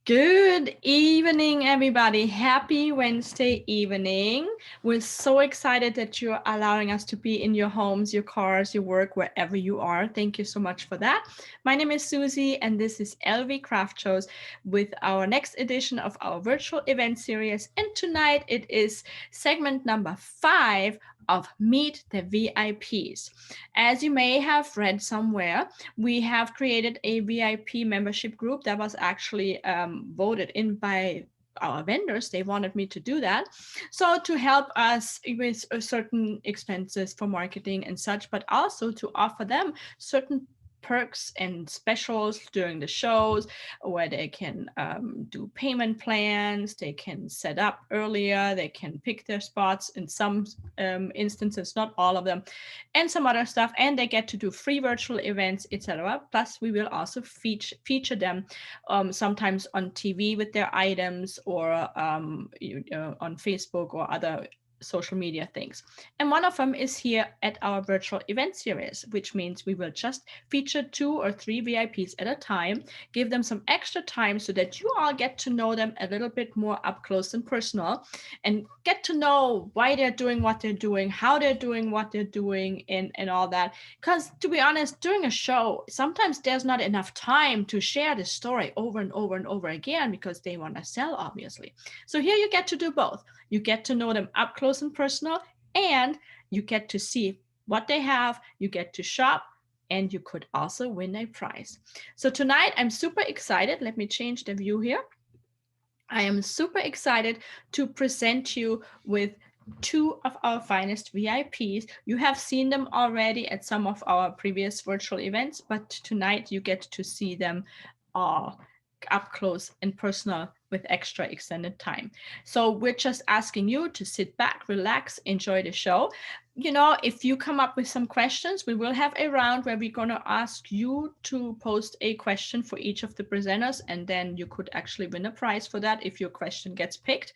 Good evening, everybody. Happy Wednesday evening. We're so excited that you're allowing us to be in your homes, your cars, your work, wherever you are. Thank you so much for that. My name is Susie, and this is LV Craft Shows with our next edition of our virtual event series. And tonight it is segment number 5 of Meet the VIPs. As you may have read somewhere, we have created a VIP membership group that was actually voted in by our vendors. They wanted me to do that, so to help us with certain expenses for marketing and such, but also to offer them certain perks and specials during the shows where they can do payment plans, they can set up earlier, they can pick their spots in some instances, not all of them, and some other stuff, and they get to do free virtual events, etc. Plus we will also feature them sometimes on TV with their items, or on Facebook or other social media things. And one of them is here at our virtual event series, which means we will just feature 2 or 3 VIPs at a time, give them some extra time so that you all get to know them a little bit more up close and personal, and get to know why they're doing what they're doing, how they're doing what they're doing, and all that. Because to be honest, during a show, sometimes there's not enough time to share the story over and over and over again because they want to sell, obviously. So here you get to do both. You get to know them up close and personal, and you get to see what they have, you get to shop, and you could also win a prize. So tonight I'm super excited. Let me change the view here. I am super excited to present you with 2 of our finest VIPs. You have seen them already at some of our previous virtual events, but tonight you get to see them all up close and personal with extra extended time. So we're just asking you to sit back, relax, enjoy the show. If you come up with some questions, we will have a round where we're going to ask you to post a question for each of the presenters, and then you could actually win a prize for that if your question gets picked.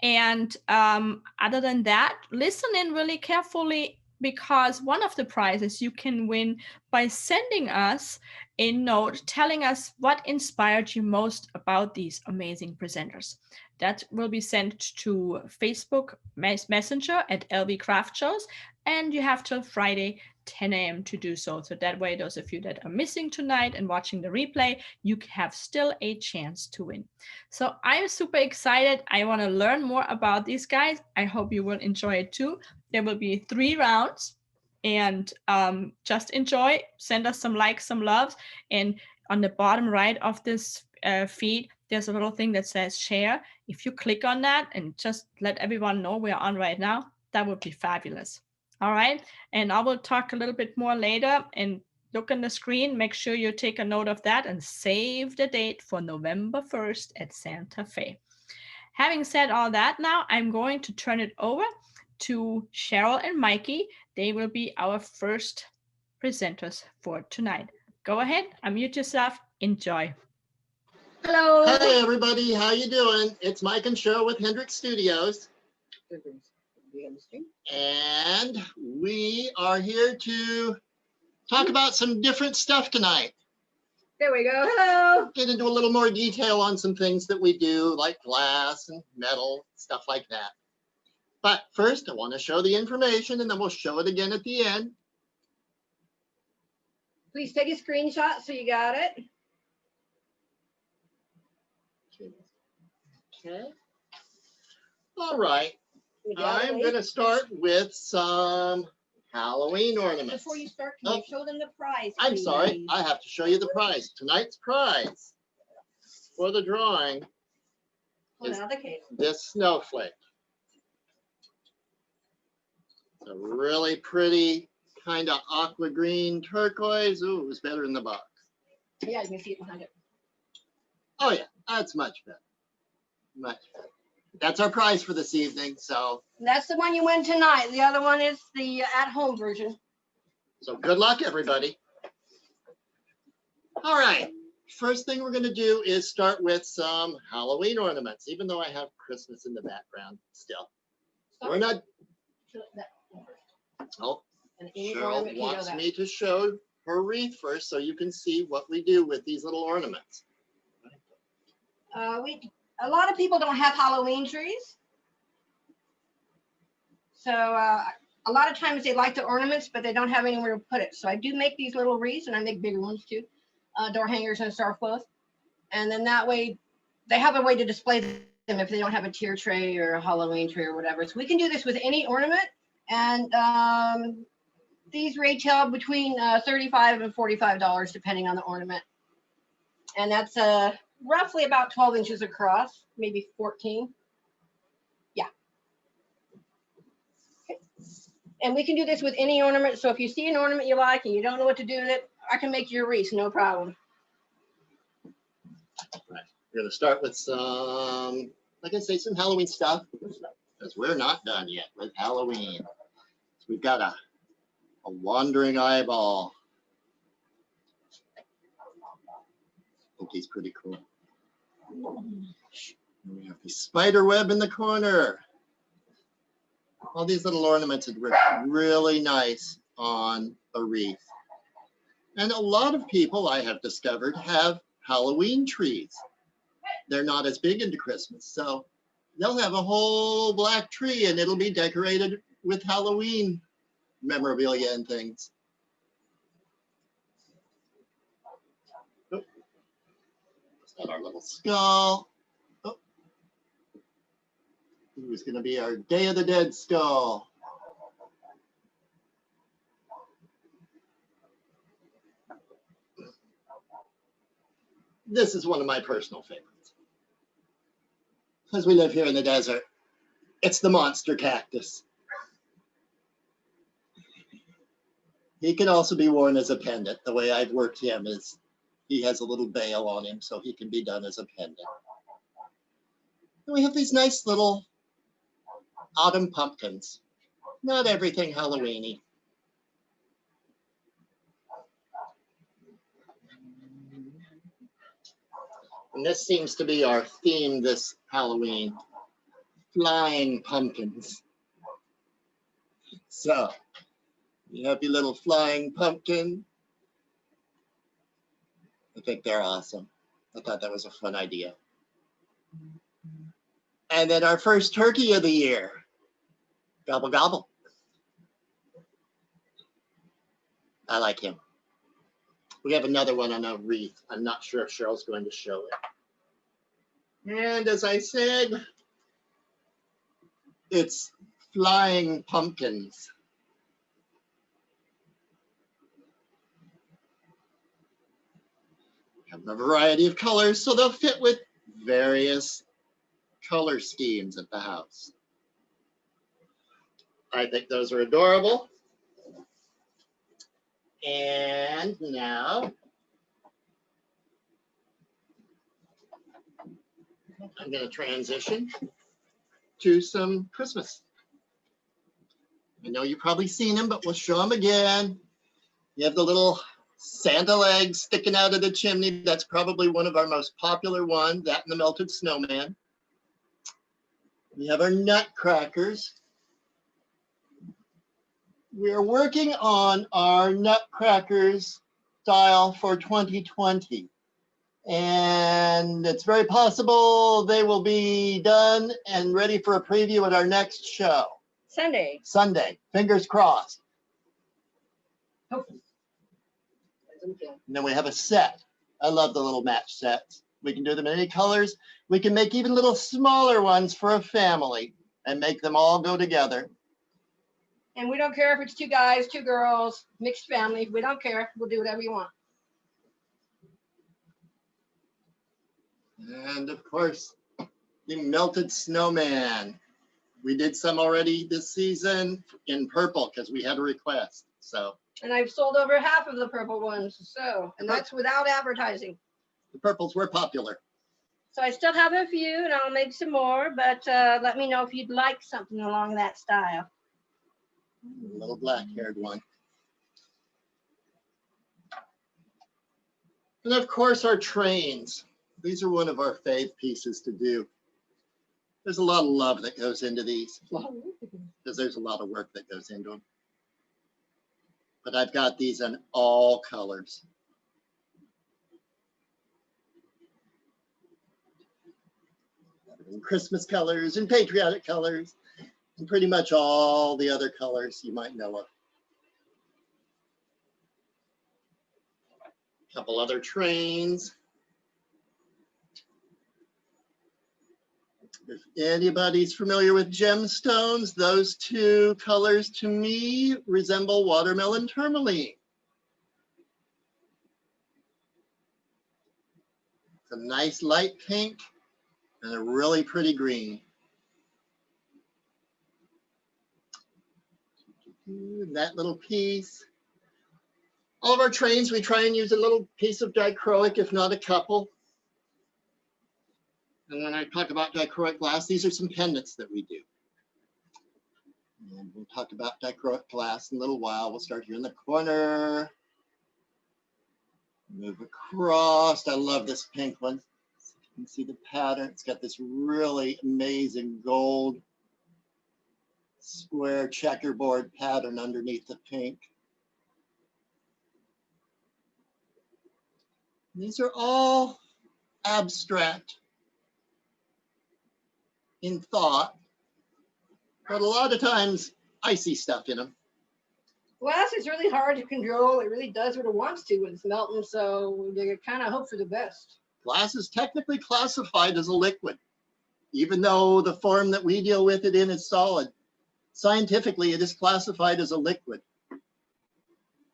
And other than that, listen in really carefully, because one of the prizes you can win by sending us a note telling us what inspired you most about these amazing presenters. That will be sent to Facebook Messenger at LV Craft Shows, and you have till Friday 10 a.m. to do so. So that way, those of you that are missing tonight and watching the replay, you have still a chance to win. So I'm super excited. I want to learn more about these guys. I hope you will enjoy it too. There will be 3 rounds, and just enjoy. Send us some likes, some loves, and on the bottom right of this feed, there's a little thing that says share. If you click on that and just let everyone know we're on right now, that would be fabulous. All right, and I will talk a little bit more later, and look on the screen, make sure you take a note of that and save the date for November 1st at Santa Fe. Having said all that, now I'm going to turn it over to Cheryl and Mikey. They will be our first presenters for tonight. Go ahead, unmute yourself, enjoy. Hello. Hey everybody, how you doing? It's Mike and Cheryl with Hendrix Studios. And we are here to talk about some different stuff tonight. There we go. Hello. Get into a little more detail on some things that we do, like glass and metal, stuff like that. But first, I want to show the information, and then we'll show it again at the end. Please take a screenshot so you got it. Okay. All right. I'm going to start with some Halloween ornaments. Before you start, can you show them the prize? I'm please? sorry, I have to show you the prize. Tonight's prize for the drawing is this snowflake. It's a really pretty kind of aqua green turquoise. Ooh, it was better in the box. Yeah, you can see it behind it. Oh yeah, that's much better. Much better. That's our prize for this evening. So that's the one you win tonight. The other one is the at-home version. So good luck, everybody. All right. First thing we're going to do is start with some Halloween ornaments, even though I have Christmas in the background still. We're not. Oh, Cheryl wants me to show her wreath first so you can see what we do with these little ornaments. A lot of people don't have Halloween trees. So a lot of times they like the ornaments, but they don't have anywhere to put it. So I do make these little wreaths, and I make bigger ones too, door hangers and star cloth. And then that way they have a way to display them if they don't have a tier tray or a Halloween tree or whatever. So we can do this with any ornament. And these retail between $35 and $45, depending on the ornament. And that's roughly about 12 inches across, maybe 14. Yeah. Okay. And we can do this with any ornament. So if you see an ornament you like and you don't know what to do with it, I can make you a wreath, no problem. Right. We're going to start with some, like I say, some Halloween stuff, because we're not done yet with Halloween. So we've got a wandering eyeball. I think he's pretty cool. And we have the spider web in the corner. All these little ornaments would work really nice on a wreath. And a lot of people, I have discovered, have Halloween trees. They're not as big into Christmas, so they'll have a whole black tree and it'll be decorated with Halloween memorabilia and things. Oh. Got our little skull. Oh. It was going to be our Day of the Dead skull. This is one of my personal favorites. Because we live here in the desert, it's the monster cactus. He can also be worn as a pendant. The way I've worked him is he has a little bail on him so he can be done as a pendant. And we have these nice little autumn pumpkins. Not everything Halloween-y. And this seems to be our theme this Halloween, flying pumpkins. So, you happy little flying pumpkin. I think they're awesome. I thought that was a fun idea. And then our first turkey of the year. Gobble, gobble. I like him. We have another one on a wreath. I'm not sure if Cheryl's going to show it. And as I said, it's flying pumpkins. Have a variety of colors, so they'll fit with various color schemes at the house. I think those are adorable. And now I'm going to transition to some Christmas. I know you've probably seen them, but we'll show them again. You have the little Santa legs sticking out of the chimney. That's probably one of our most popular ones, that and the Melted Snowman. We have our Nutcrackers. We're working on our Nutcrackers style for 2020. And it's very possible they will be done and ready for a preview at our next show. Sunday. Fingers crossed. Hopefully. And then we have a set. I love the little match sets. We can do them in any colors. We can make even little smaller ones for a family and make them all go together. And we don't care if it's 2 guys, 2 girls, mixed family. We don't care. We'll do whatever you want. And of course, the Melted Snowman. We did some already this season in purple because we had a request. So. And I've sold over half of the purple ones. So, and that's without advertising. The purples were popular. So I still have a few and I'll make some more, but let me know if you'd like something along that style. A little black-haired one. And of course, our trains. These are one of our fave pieces to do. There's a lot of love that goes into these because there's a lot of work that goes into them. But I've got these in all colors. and Christmas colors and patriotic colors and pretty much all the other colors you might know of. A couple other trains. If anybody's familiar with gemstones, those two colors to me resemble watermelon tourmaline. It's a nice light pink and a really pretty green. And that little piece. All of our trains, we try and use a little piece of dichroic, if not a couple. And when I talk about dichroic glass, these are some pendants that we do. And we'll talk about dichroic glass in a little while. We'll start here in the corner. Move across. I love this pink one. So you can see the pattern. It's got this really amazing gold square checkerboard pattern underneath the pink. These are all abstract in thought, but a lot of times I see stuff in them. Glass is really hard to control. It really does what it wants to when it's melting, so you kind of hope for the best. Glass is technically classified as a liquid, even though the form that we deal with it in is solid. Scientifically, it is classified as a liquid.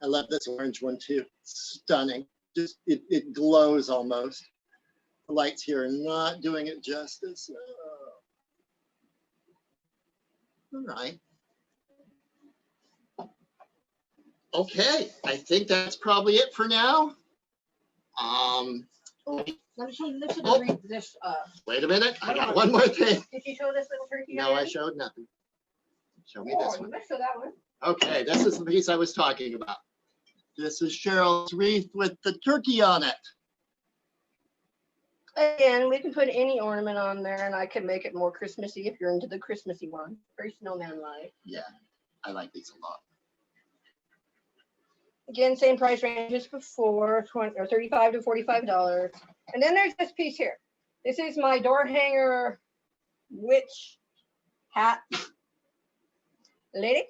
I love this orange one too. Stunning. Just it glows almost. The lights here are not doing it justice. All right. Okay, I think that's probably it for now. Let me show you this. Wait a minute, I got one more thing. Did you show this little turkey? No, I showed nothing. Show me this one. Let's show that one. Okay, this is the piece I was talking about. This is Cheryl's wreath with the turkey on it. Again, we can put any ornament on there, and I can make it more Christmassy if you're into the Christmassy one. Very snowman-like. Yeah, I like these a lot. Again, same price range as before, $35 to $45. And then there's this piece here. This is my door hanger witch hat lady.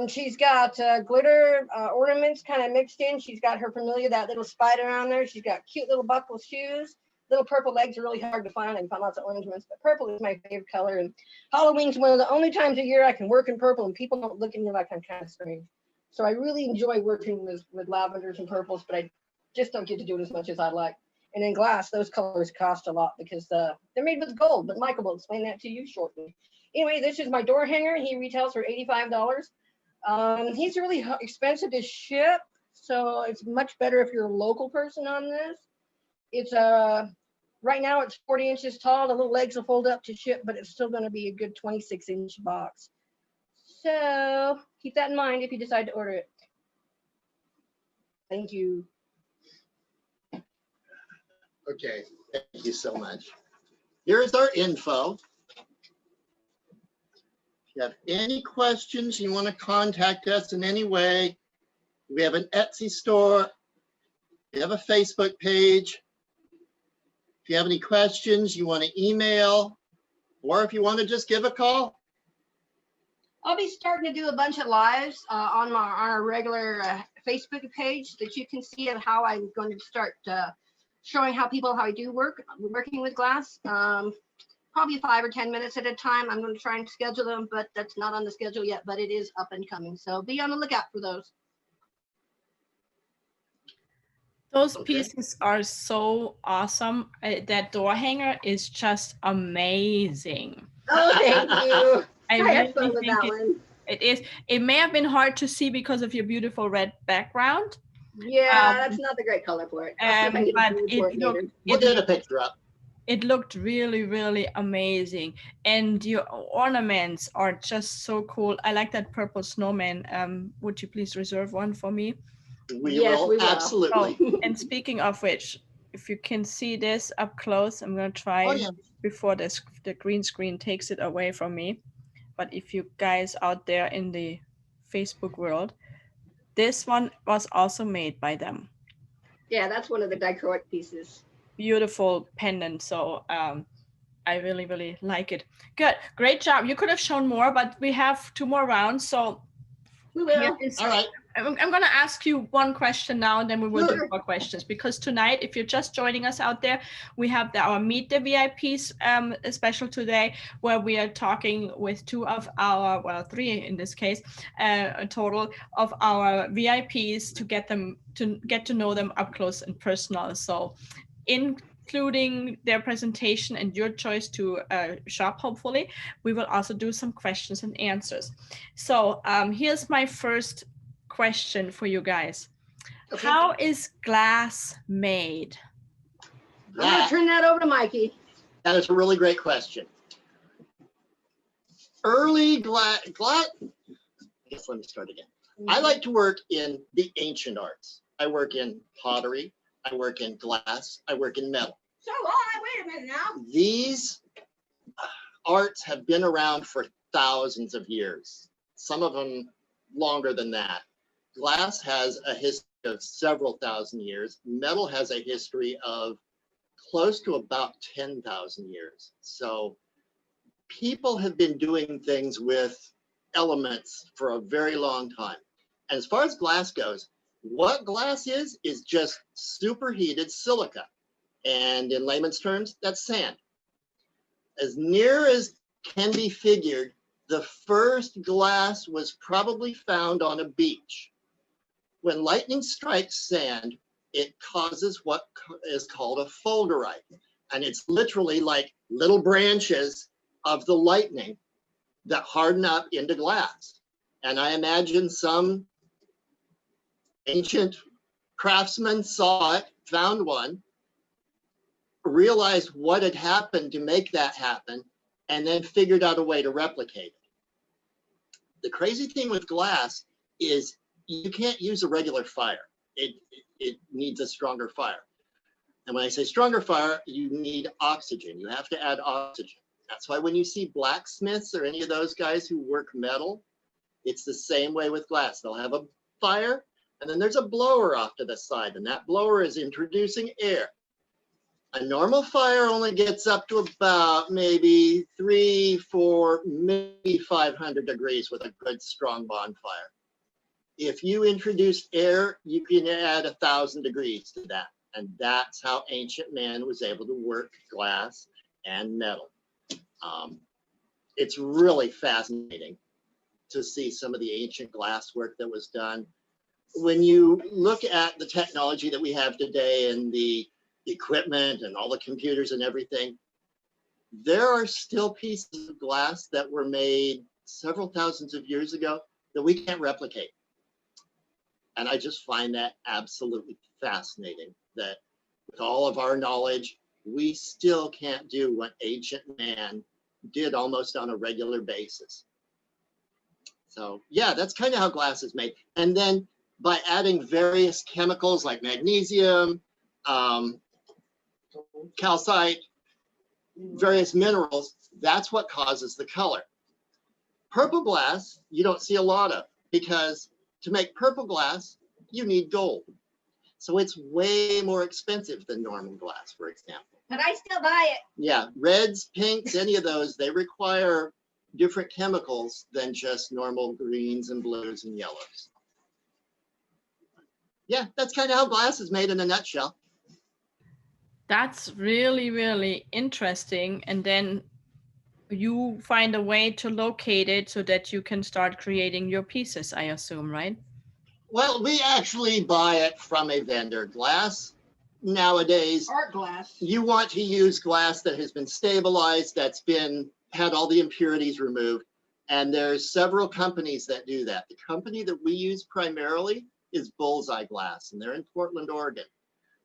She's got glitter ornaments kind of mixed in. She's got her familiar, that little spider on there. She's got cute little buckle shoes. Little purple legs are really hard to find. I can find lots of orange ones, but purple is my favorite color. And Halloween's one of the only times a year I can work in purple and people don't look at me like I'm kind of strange. So I really enjoy working with lavenders and purples, but I just don't get to do it as much as I'd like. And in glass, those colors cost a lot because they're made with gold, but Michael will explain that to you shortly. Anyway, this is my door hanger. He retails for $85. He's really expensive to ship, so it's much better if you're a local person on this. It's right now it's 40 inches tall. The little legs will fold up to ship, but it's still going to be a good 26-inch box. So keep that in mind if you decide to order it. Thank you. Okay, thank you so much. Here's our info. If you have any questions, you want to contact us in any way, we have an Etsy store, we have a Facebook page. If you have any questions, you want to email, or if you want to just give a call. I'll be starting to do a bunch of lives on our regular Facebook page that you can see of how I'm going to start showing how I do working with glass. Probably 5 or 10 minutes at a time. I'm going to try and schedule them, but that's not on the schedule yet, but it is up and coming. So be on the lookout for those. Those pieces are so awesome. That door hanger is just amazing. Oh, thank you. I had fun really with think that one. it is. It may have been hard to see because of your beautiful red background. Yeah, that's not the great color for it. But We'll get a picture up. It looked really, really amazing. And your ornaments are just so cool. I like that purple snowman. Would you please reserve one for me? We will, absolutely. Oh, and speaking of which, if you can see this up close, I'm going to try before the green screen takes it away from me. But if you guys out there in the Facebook world, this one was also made by them. Yeah, that's one of the dichroic pieces. Beautiful pendant. So I really, really like it. Good. Great job. You could have shown more, but we have 2 more rounds. So We here will. is, All right. I'm going to ask you one question now, and then we will do Sure. more questions. Because tonight, if you're just joining us out there, we have our Meet the VIPs special today, where we are talking with 2 of our, well, 3 in this case, a total of our VIPs to get to know them up close and personal. So including their presentation and your choice to shop, hopefully, we will also do some questions and answers. So here's my first question for you guys. Okay. How is glass made? I'm going to turn that over to Mikey. That is a really great question. Early glass, I guess let me start again. I like to work in the ancient arts. I work in pottery, I work in glass, I work in metal. So, wait a minute now. These arts have been around for thousands of years, some of them longer than that. Glass has a history of several thousand years. Metal has a history of close to about 10,000 years. So people have been doing things with elements for a very long time. And as far as glass goes, what glass is just superheated silica. And in layman's terms, that's sand. As near as can be figured, the first glass was probably found on a beach. When lightning strikes sand, it causes what is called a fulgurite. And it's literally like little branches of the lightning that harden up into glass. And I imagine some ancient craftsman saw it, found one, realized what had happened to make that happen, and then figured out a way to replicate it. The crazy thing with glass is you can't use a regular fire. It needs a stronger fire. And when I say stronger fire, you need oxygen. You have to add oxygen. That's why when you see blacksmiths or any of those guys who work metal, it's the same way with glass. They'll have a fire, and then there's a blower off to the side, and that blower is introducing air. A normal fire only gets up to about maybe 300, 400, maybe 500 degrees with a good strong bonfire. If you introduce air, you can add 1,000 degrees to that. And that's how ancient man was able to work glass and metal. It's really fascinating to see some of the ancient glass work that was done. When you look at the technology that we have today and the equipment and all the computers and everything, there are still pieces of glass that were made several thousands of years ago that we can't replicate. And I just find that absolutely fascinating that with all of our knowledge, we still can't do what ancient man did almost on a regular basis. So yeah, that's kind of how glass is made. And then by adding various chemicals like magnesium, calcite, various minerals, that's what causes the color. Purple glass, you don't see a lot of, because to make purple glass, you need gold. So it's way more expensive than normal glass, for example. But I still buy it. Yeah, reds, pinks, any of those, they require different chemicals than just normal greens and blues and yellows. Yeah, that's kind of how glass is made in a nutshell. That's really, really interesting. And then you find a way to locate it so that you can start creating your pieces, I assume, right? Well, we actually buy it from a vendor. Glass nowadays, Art glass. you want to use glass that has been stabilized, that's had all the impurities removed. And there's several companies that do that. The company that we use primarily is Bullseye Glass, and they're in Portland, Oregon.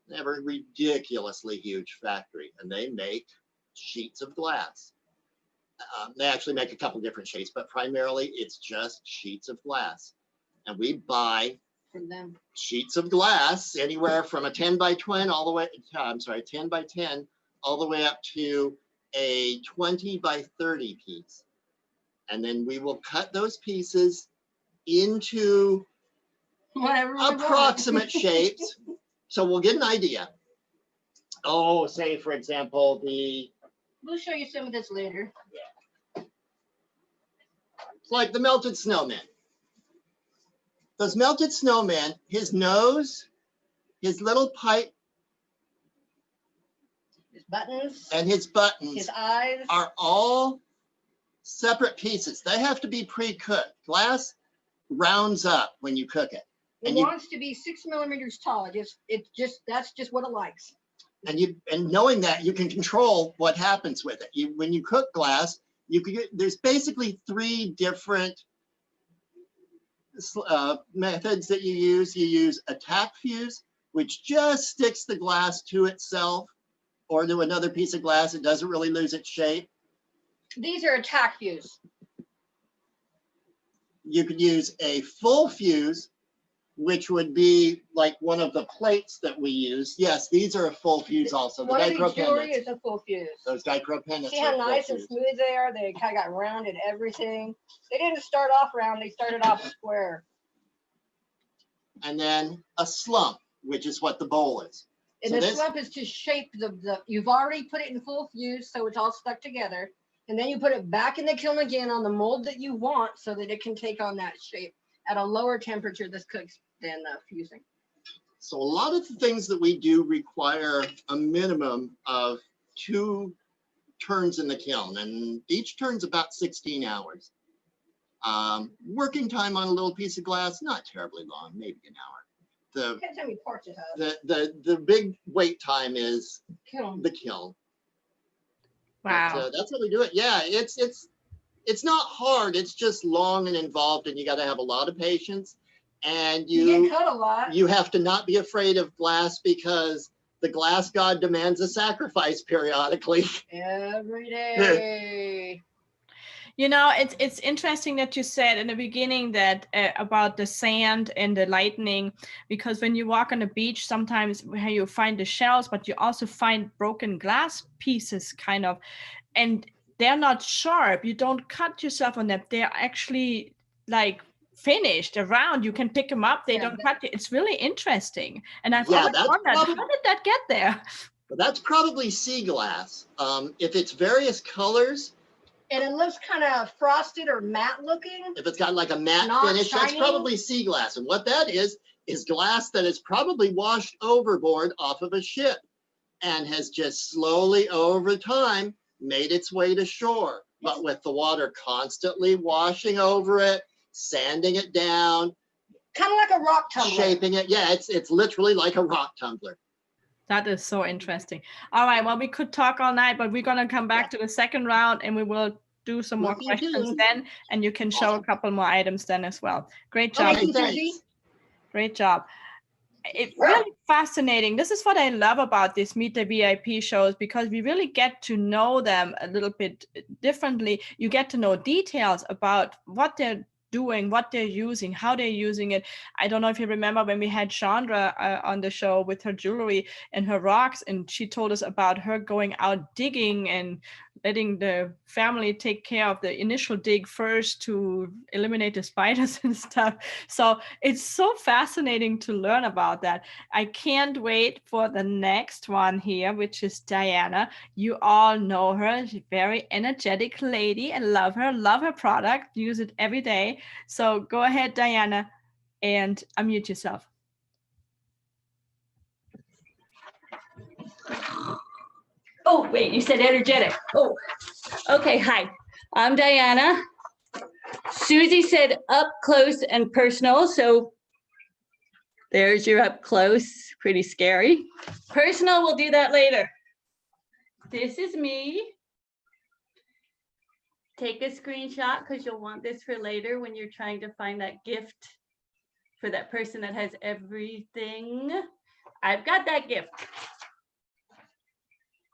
They have a ridiculously huge factory, and they make sheets of glass. They actually make a couple different shapes, but primarily it's just sheets of glass. And we buy From them. sheets of glass anywhere from a 10 by 10 all the way, 10 by 10 all the way up to a 20 by 30 piece. And then we will cut those pieces into Whatever we want. approximate shapes. So we'll get an idea. Oh, say for example, the We'll show you some of this later. It's like the Melted Snowman. Those Melted Snowman, his nose, his little pipe, His buttons, and his buttons his eyes are all separate pieces. They have to be pre-cooked. Glass rounds up when you cook it. It wants to be 6 millimeters tall. That's just what it likes. And knowing that, you can control what happens with it. When you cook glass, there's basically 3 different methods that you use. You use a tack fuse, which just sticks the glass to itself or to another piece of glass. It doesn't really lose its shape. These are a tack fuse. You could use a full fuse, which would be like one of the plates that we use. Yes, these are a full fuse also. The One of these Dichroic jewelry pendants. is a full fuse. Those Dichroic pendants. See how nice and smooth they are? They kind of got rounded everything. They didn't start off round, they started off square. And then a slump, which is what the bowl is. And So the this- slump is to shape you've already put it in full fuse, so it's all stuck together. And then you put it back in the kiln again on the mold that you want so that it can take on that shape at a lower temperature this cooks than fusing. So a lot of the things that we do require a minimum of 2 turns in the kiln, and each turn's about 16 hours. Working time on a little piece of glass, not terribly long, maybe an hour. Depends how many parts it has. The big wait time is Kiln. the kiln. Wow. But, that's how we do it. Yeah, it's not hard. It's just long and involved, and you got to have a lot of patience. And You get cut a lot. you have to not be afraid of glass because the glass god demands a sacrifice periodically. Every day. You know, it's interesting that you said in the beginning that about the sand and the lightning, because when you walk on the beach, sometimes where you find the shells, but you also find broken glass pieces kind of, and they're not sharp. You don't cut yourself on them. They're actually like finished around. You can pick them up. They Yeah, don't cut you. It's really interesting. And I've Yeah, always that's wondered, probably- how did that get there? But that's probably sea glass. If it's various colors, And it looks kind of frosted or matte looking. if it's got like a matte Not finish, that's shiny. probably sea glass. And what that is glass that is probably washed overboard off of a ship and has just slowly over time made its way to shore. But with the water constantly washing over it, sanding it down, Kind of like a rock tumbler. shaping it. Yeah, it's literally like a rock tumbler. That is so interesting. All right, well, we could talk all night, but we're going to come back to the second round and we will do some more Looking questions good. then, and you can show a Awesome. couple more items then as well. Great job. Okay, thanks. Susie. Great job. It's really fascinating. This is what I love about these Meet the VIP shows, because we really get to know them a little bit differently. You get to know details about what they're doing, what they're using, how they're using it. I don't know if you remember when we had Chandra on the show with her jewelry and her rocks, and she told us about her going out digging and letting the family take care of the initial dig first to eliminate the spiders and stuff. So it's so fascinating to learn about that. I can't wait for the next one here, which is Diana. You all know her. She's a very energetic lady. I love her product, use it every day. So go ahead, Diana, and unmute yourself. Oh, wait, you said energetic. Oh, okay. Hi, I'm Diana. Susie said up close and personal. So there's your up close, pretty scary. Personal, we'll do that later. This is me. Take a screenshot because you'll want this for later when you're trying to find that gift for that person that has everything. I've got that gift.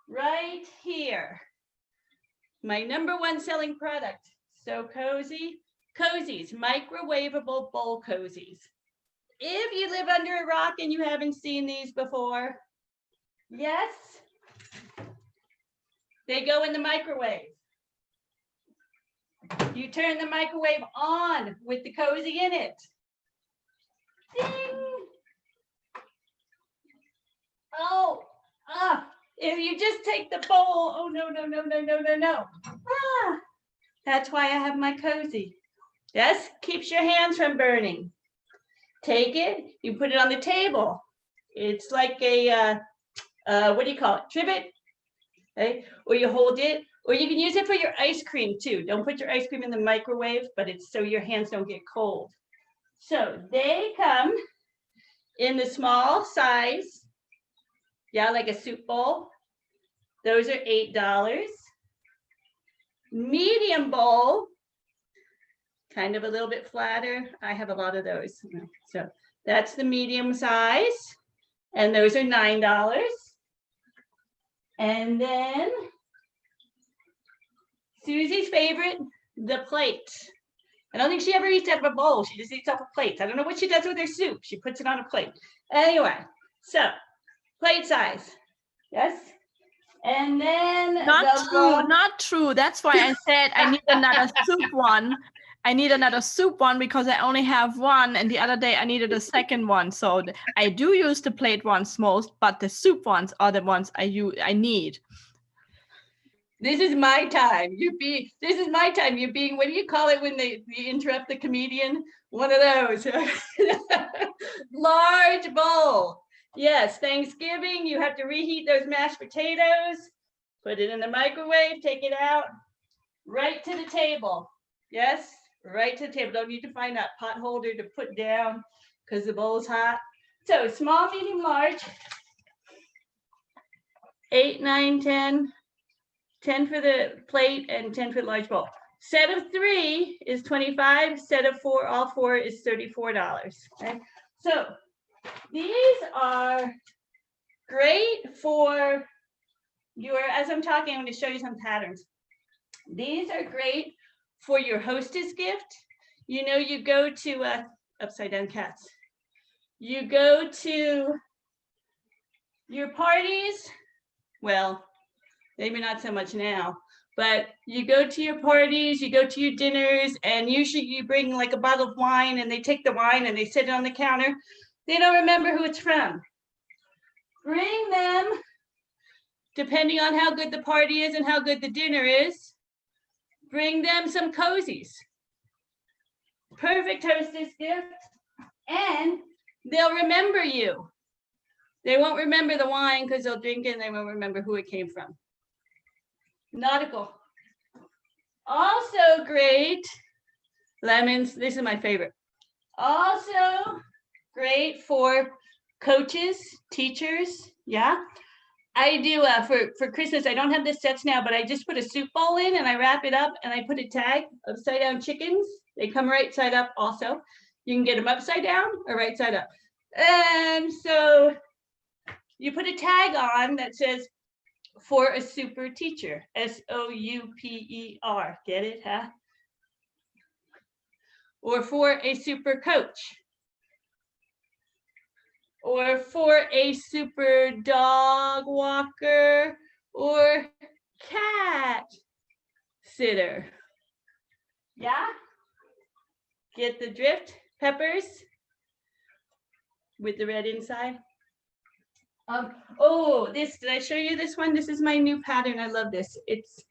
Right here. My #1 selling product. So cozy. Cozies, microwavable bowl cozies. If you live under a rock and you haven't seen these before, yes, they go in the microwave. You turn the microwave on with the cozy in it. Ding. Oh, if you just take the bowl, oh no, no, no, no, no, no, no. Ah, that's why I have my cozy. Yes, keeps your hands from burning. Take it, you put it on the table. It's like a, what do you call it? Trivet, okay? Or you hold it, or you can use it for your ice cream too. Don't put your ice cream in the microwave, but it's so your hands don't get cold. So they come in the small size, yeah, like a soup bowl. Those are $8. Medium bowl, kind of a little bit flatter. I have a lot of those. So that's the medium size. And those are $9. And then Susie's favorite, the plate. I don't think she ever eats out of a bowl. She just eats off of plates. I don't know what she does with her soup. She puts it on a plate. Anyway, so plate size. Yes. And then Not true. That's why I said I need another soup one. I need another soup one because I only have one, and the other day I needed a second one. So I do use the plate ones most, but the soup ones are the ones I need. This is my time. This is my time. You're being, what do you call it when you interrupt the comedian? One of those. Large bowl. Yes, Thanksgiving, you have to reheat those mashed potatoes, put it in the microwave, take it out, right to the table. Yes, right to the table. Don't need to find that pot holder to put down because the bowl's hot. So small, medium, large, 8, 9, 10. 10 for the plate and 10 for the large bowl. Set of 3 is $25. Set of 4, all 4 is $34. Okay? So these are great for your, as I'm talking, I'm going to show you some patterns. These are great for your hostess gift. You know, you go to upside down cats. You go to your parties. Well, maybe not so much now, but you go to your parties, you go to your dinners, and usually you bring like a bottle of wine, and they take the wine and they sit it on the counter. They don't remember who it's from. Bring them, depending on how good the party is and how good the dinner is, bring them some cozies. Perfect hostess gift, and they'll remember you. They won't remember the wine because they'll drink it and they won't remember who it came from. Nautical. Also great, lemons. This is my favorite. Also great for coaches, teachers. Yeah. I do for Christmas. I don't have the sets now, but I just put a soup bowl in and I wrap it up and I put a tag upside down chickens. They come right side up also. You can get them upside down or right side up. And so you put a tag on that says, for a super teacher, SOUPER, get it, huh? Or for a super coach, or for a super dog walker, or cat sitter. Yeah? Get the drift? Peppers with the red inside. Oh, this, did I show you this one? This is my new pattern. I love this. It's,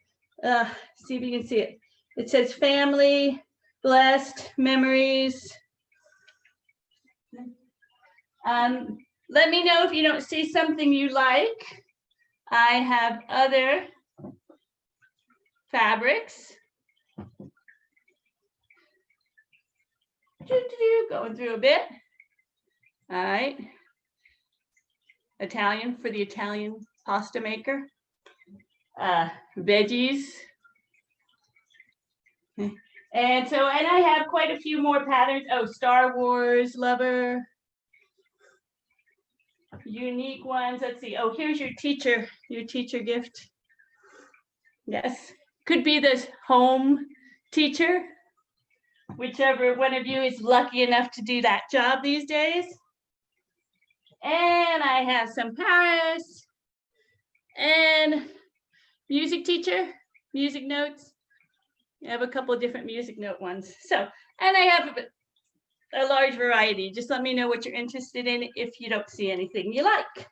see if you can see it. It says family, blessed, memories. Let me know if you don't see something you like. I have other fabrics. Going through a bit. All right. Italian for the Italian pasta maker. Veggies. And so, and I have quite a few more patterns. Oh, Star Wars lover. Unique ones. Let's see. Oh, here's your teacher gift. Yes. Could be this home teacher, whichever one of you is lucky enough to do that job these days. And I have some Paris and music teacher, music notes. I have a couple of different music note ones. So, and I have a large variety. Just let me know what you're interested in if you don't see anything you like.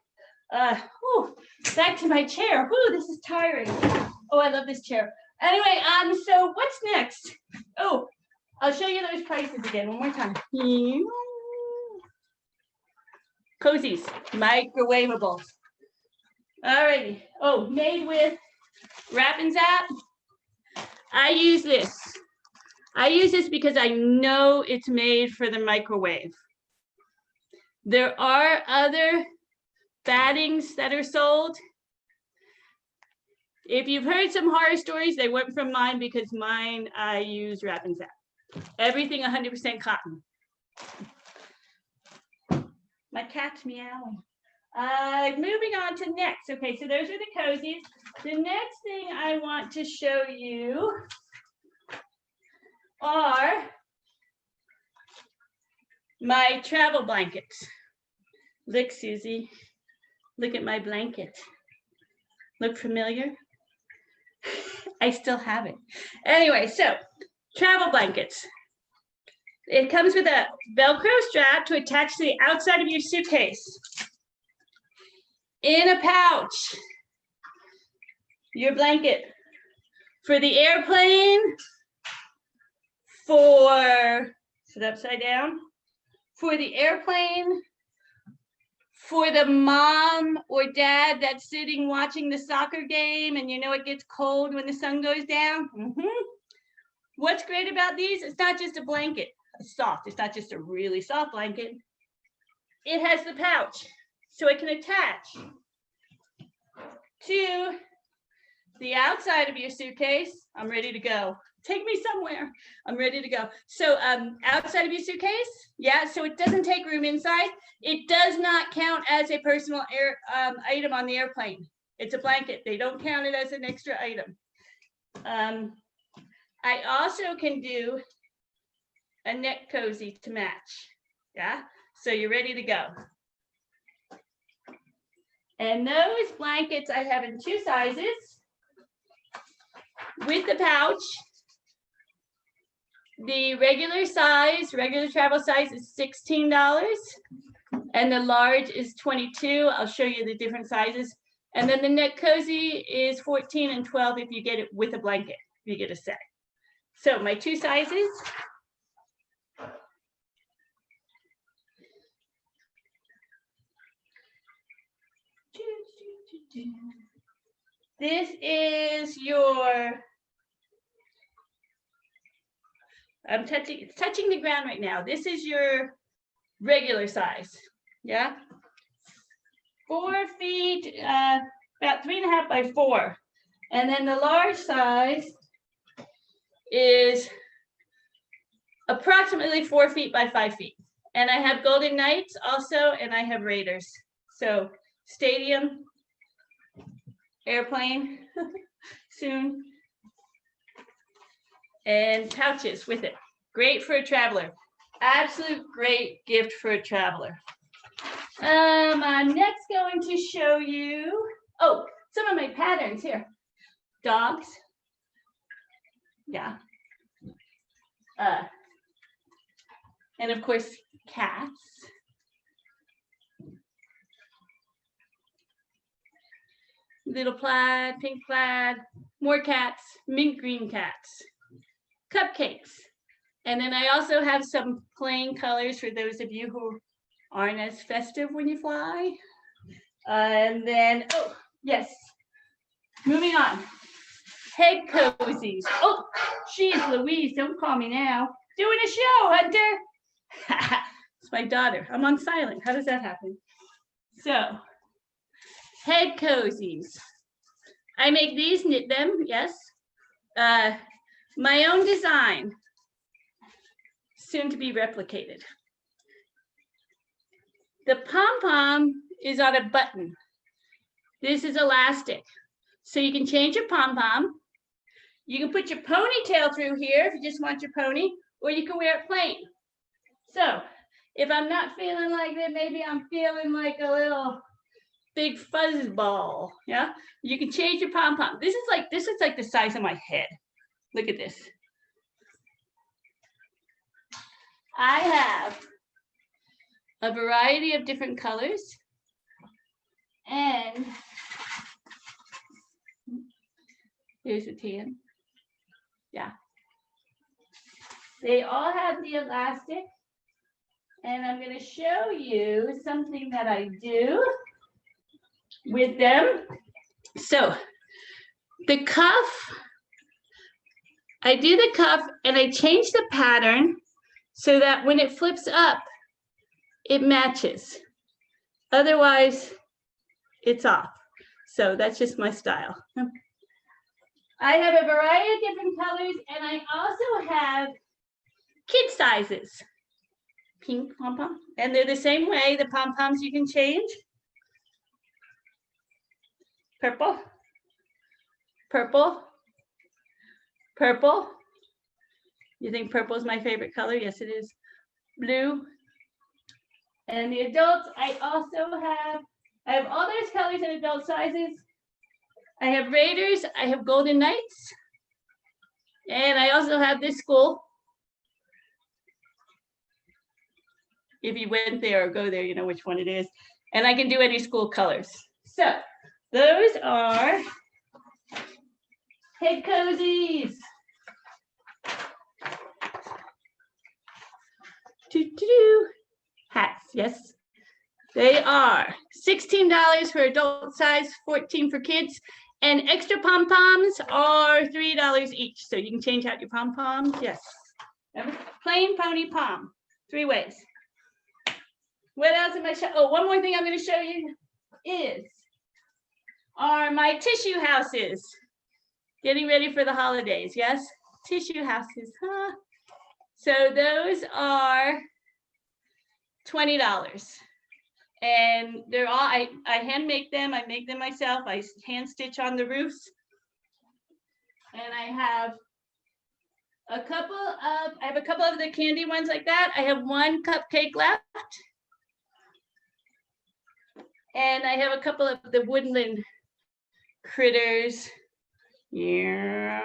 Back to my chair. Whew, this is tiring. Oh, I love this chair. Anyway, so what's next? Oh, I'll show you those prices again one more time. Cozies, microwavable. All righty. Oh, made with Wrap and Zap. I use this. I use this because I know it's made for the microwave. There are other battings that are sold. If you've heard some horror stories, they weren't from mine because mine, I use Wrap and Zap. Everything 100% cotton. My cat's meowing. Moving on to next. Okay, so those are the cozies. The next thing I want to show you are my travel blankets. Look, Susie. Look at my blanket. Look familiar? I still have it. Anyway, so travel blankets. It comes with a Velcro strap to attach to the outside of your suitcase. In a pouch, your blanket for the airplane, for, sit upside down, for the airplane, for the mom or dad that's sitting watching the soccer game and you know it gets cold when the sun goes down. What's great about these? It's not just a blanket, it's soft. It's not just a really soft blanket. It has the pouch, so it can attach to the outside of your suitcase. I'm ready to go. Take me somewhere. I'm ready to go. So outside of your suitcase, yeah, so it doesn't take room inside. It does not count as a personal item on the airplane. It's a blanket. They don't count it as an extra item. I also can do a neck cozy to match. Yeah, so you're ready to go. And those blankets I have in 2 sizes. With the pouch, the regular travel size is $16, and the large is $22. I'll show you the different sizes. And then the neck cozy is $14 and $12 if you get it with a blanket, if you get a set. So my 2 sizes. This is your, it's touching the ground right now. This is your regular size, yeah? 4 feet, about 3.5 by 4. And then the large size is approximately 4 feet by 5 feet. And I have Golden Knights also, and I have Raiders. So stadium, airplane soon, and pouches with it. Great for a traveler. Absolute great gift for a traveler. I'm next going to show you, some of my patterns here. Dogs. Yeah. And of course, cats. Little plaid, pink plaid, more cats, mint green cats, cupcakes. And then I also have some plain colors for those of you who aren't as festive when you fly. And then, yes, moving on. Head cozies. Oh, she's Louise, don't call me now. Doing a show, Hunter. It's my daughter. I'm on silent. How does that happen? So, head cozies. I make these, knit them, yes. My own design, soon to be replicated. The pom-pom is on a button. This is elastic. So you can change your pom-pom. You can put your ponytail through here if you just want your pony, or you can wear it plain. So if I'm not feeling like that, maybe I'm feeling like a little big fuzz ball. Yeah, you can change your pom-pom. This is like the size of my head. Look at this. I have a variety of different colors, And here's the tan. Yeah. They all have the elastic. And I'm going to show you something that I do with them. So the cuff, I do the cuff and I change the pattern so that when it flips up, it matches. Otherwise, it's off. So that's just my style. I have a variety of different colors, and I also have kid sizes. Pink pom-pom, and they're the same way. The pom-poms you can change. Purple, purple, purple. You think purple is my favorite color? Yes, it is. Blue. And the adults, I have all those colors in adult sizes. I have Raiders, I have Golden Knights, and I also have this school. If you went there or go there, you know which one it is. And I can do any school colors. So those are head cozies. Hats, yes. They are $16 for adult size, $14 for kids. And extra pom-poms are $3 each. So you can change out your pom-poms. Yes. Plain pony pom, 3 ways. What else am I showing? Oh, one more thing I'm going to show you are my tissue houses. Getting ready for the holidays, yes? Tissue houses, huh? So those are $20. And they're all, I hand make them. I make them myself. I hand stitch on the roofs. And I have a couple of the candy ones like that. I have one cupcake left. And I have a couple of the woodland critters. Yeah.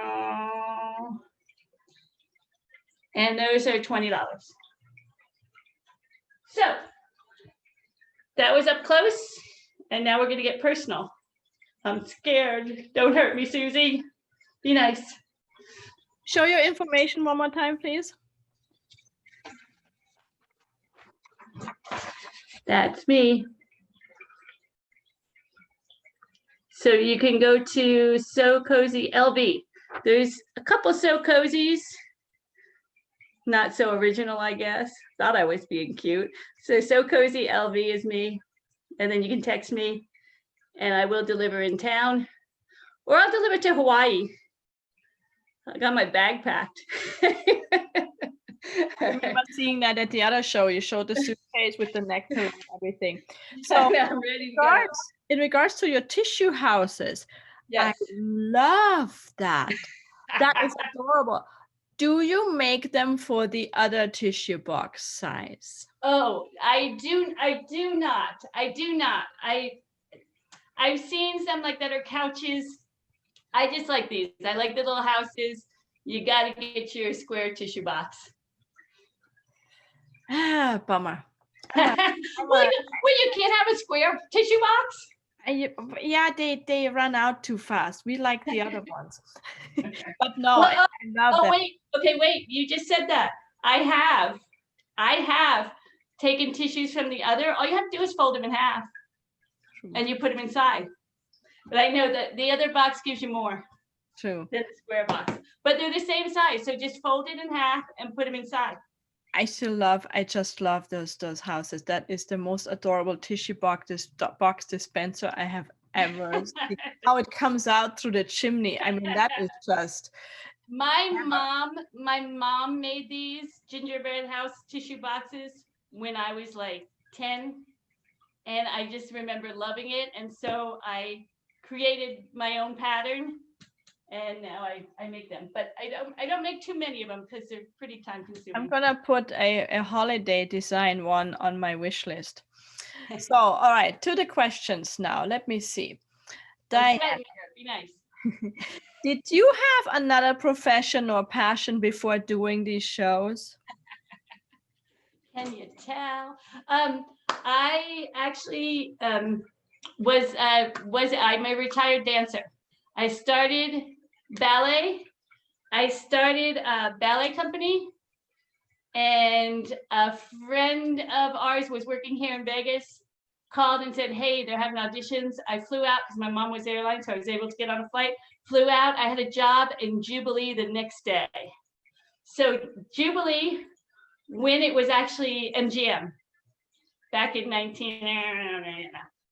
And those are $20. So that was up close. And now we're going to get personal. I'm scared. Don't hurt me, Susie. Be nice. Show your information one more time, please. That's me. So you can go to So Cozy LV. There's a couple So Cozies. Not so original, I guess. Thought I was being cute. So Cozy LV is me. And then you can text me and I will deliver in town. Or I'll deliver to Hawaii. I got my bag packed. I remember seeing that at the other show. You showed the suitcase with the nectar and everything. So I'm ready to go. In regards to your tissue houses, yes. I love that. That is adorable. Do you make them for the other tissue box size? Oh, I do not. I've seen some like that are couches. I just like these. I like the little houses. You got to get your square tissue box. Ah, bummer. Well, you can't have a square tissue box? Yeah, they run out too fast. We like the other ones. But no, well, I love that. Wait, you just said that. I have taken tissues from the other. All you have to do is fold them in half. True. And you put them inside. But I know that the other box gives you more. True. Than the square box. But they're the same size. So just fold it in half and put them inside. I just love those houses. That is the most adorable tissue box dispenser I have ever seen. How it comes out through the chimney. I mean, that is just. My mom made these gingerbread house tissue boxes when I was like 10. And I just remember loving it. And so I created my own pattern. And now I make them, but I don't make too many of them because they're pretty time consuming. I'm gonna put a holiday design one on my wish list. So, all right, to the questions now. Let me see. Diane, be nice. Did you have another profession or passion before doing these shows? Can you tell? I actually I'm a retired dancer. I started ballet. I started a ballet company, and a friend of ours was working here in Vegas, called and said, hey, they're having auditions. I flew out because my mom was airline, so I was able to get on a flight. Flew out. I had a job in Jubilee the next day. So Jubilee, when it was actually MGM, back in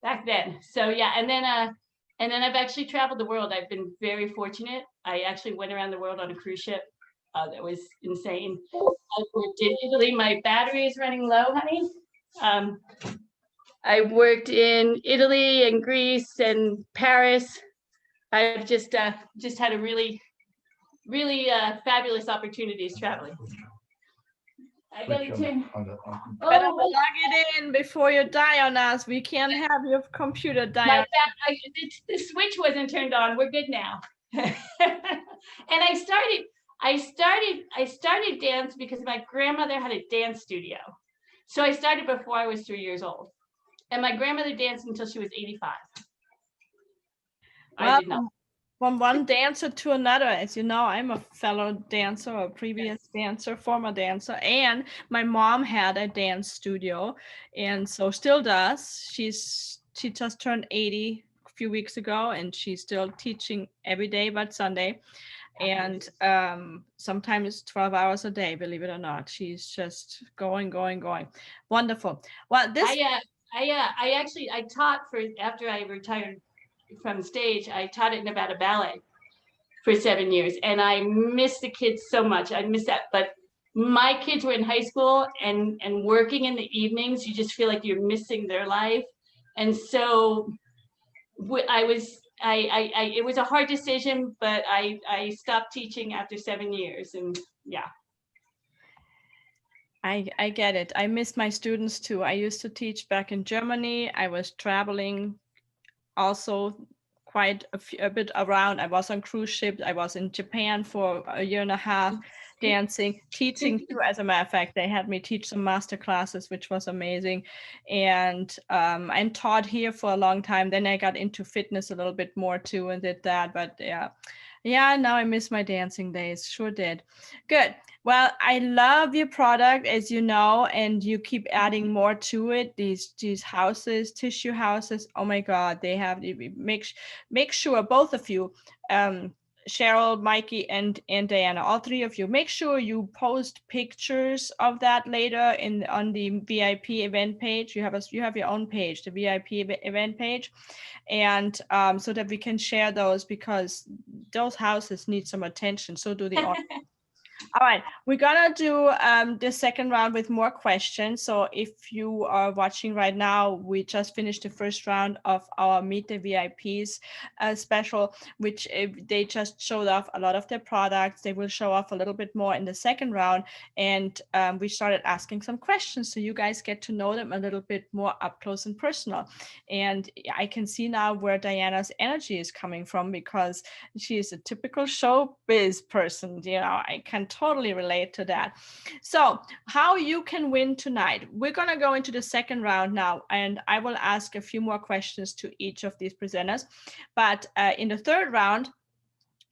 back then. So yeah, and then I've actually traveled the world. I've been very fortunate. I actually went around the world on a cruise ship. That was insane. I worked in Italy. My battery is running low, honey. I worked in Italy and Greece and Paris. I've just had a really fabulous opportunities traveling. I gotta turn. Better plug it in before you die on us. We can't have your computer die on. The switch wasn't turned on. We're good now. And I started dance because my grandmother had a dance studio. So I started before I was 3 years old. And my grandmother danced until she was 85. Well, I did not. From one dancer to another, as you know, I'm a fellow dancer, a previous dancer, former dancer, and my mom had a dance studio, and so still does. She just turned 80 a few weeks ago, and she's still teaching every day but Sunday, and sometimes 12 hours a day, believe it or not. She's just going. Wonderful. Well, this I taught after I retired from stage. I taught at Nevada Ballet for 7 years, and I miss the kids so much. I miss that. But my kids were in high school and working in the evenings. You just feel like you're missing their life, and so it was a hard decision, but I stopped teaching after 7 years, and yeah. I get it. I miss my students too. I used to teach back in Germany. I was traveling also quite a bit around. I was on cruise ships. I was in Japan for a year and a half, dancing, teaching too. As a matter of fact, they had me teach some master classes, which was amazing. And I taught here for a long time. Then I got into fitness a little bit more too and did that. But yeah, now I miss my dancing days. Sure did. Good. Well, I love your product, as you know, and you keep adding more to it. These houses, tissue houses. Oh my God, they have. Make sure both of you, Cheryl, Mikey, and Diana, all three of you, make sure you post pictures of that later on the VIP event page. You have your own page, the VIP event page, and so that we can share those, because those houses need some attention. So do the ornaments. All right, we're gonna do the second round with more questions. So if you are watching right now, we just finished the first round of our Meet the VIPs special, which they just showed off a lot of their products. They will show off a little bit more in the second round. And we started asking some questions, so you guys get to know them a little bit more up close and personal. And I can see now where Diana's energy is coming from, because she is a typical showbiz person. You know, I can totally relate to that. So how you can win tonight? We're going to go into the second round now, and I will ask a few more questions to each of these presenters. But in the third round,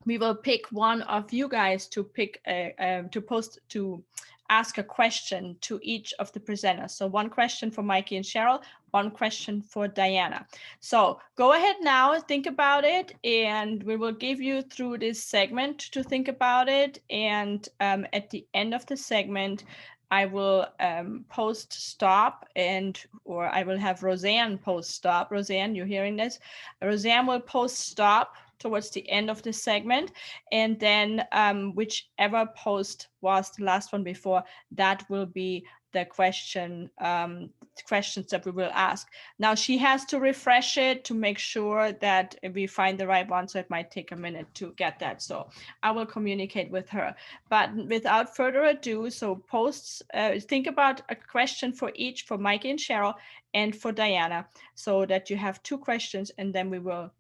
we will pick one of you guys to ask a question to each of the presenters. So one question for Mikey and Cheryl, one question for Diana. So go ahead now, think about it, and we will give you through this segment to think about it. And at the end of the segment, I will post stop, or I will have Roseanne post stop. Roseanne, you hearing this? Roseanne will post stop towards the end of the segment, and then whichever post was the last one before, that will be the questions that we will ask. Now she has to refresh it to make sure that we find the right one, so it might take a minute to get that. So I will communicate with her. But without further ado, so posts, think about a question for each, for Mikey and Cheryl and for Diana, so that you have two questions, and then we will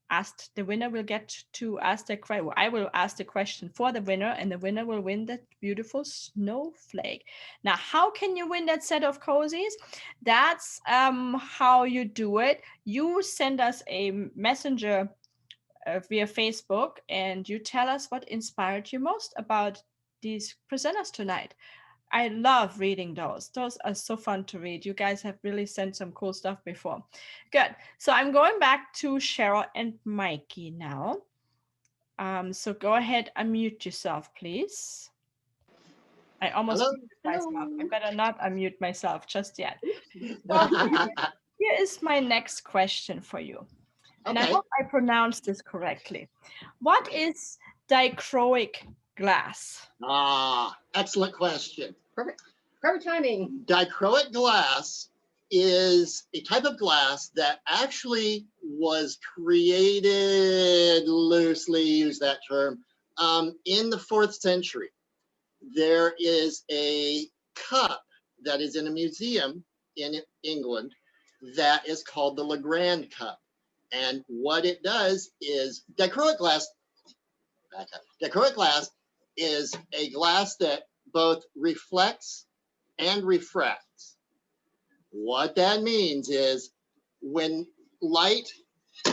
asked, the winner will get to ask the question. I will ask the question for the winner, and the winner will win that beautiful snowflake. Now, how can you win that set of cozies? That's how you do it. You send us a messenger via Facebook, and you tell us what inspired you most about these presenters tonight. I love reading those. Those are so fun to read. You guys have really sent some cool stuff before. Good. So I'm going back to Cheryl and Mikey now. So go ahead, unmute yourself, please. I almost Hello. muted myself. I better not unmute myself just yet. So Hello. here is my next question for you. And I Okay. hope I pronounced this correctly. What is dichroic glass? Excellent question. Perfect. Perfect timing. Dichroic glass is a type of glass that actually was created, loosely use that term, in the 4th century. There is a cup that is in a museum in England that is called the Legrand cup. And what it does is dichroic glass is a glass that both reflects and refracts. What that means is when light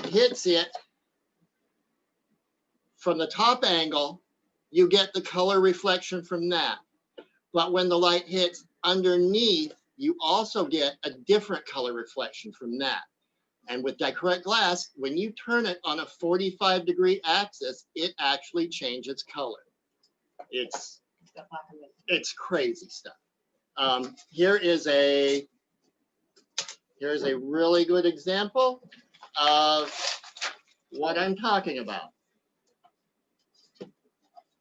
hits it from the top angle, you get the color reflection from that. But when the light hits underneath, you also get a different color reflection from that. And with dichroic glass, when you turn it on a 45-degree axis, it actually changes color. It's crazy stuff. Here's a really good example of what I'm talking about.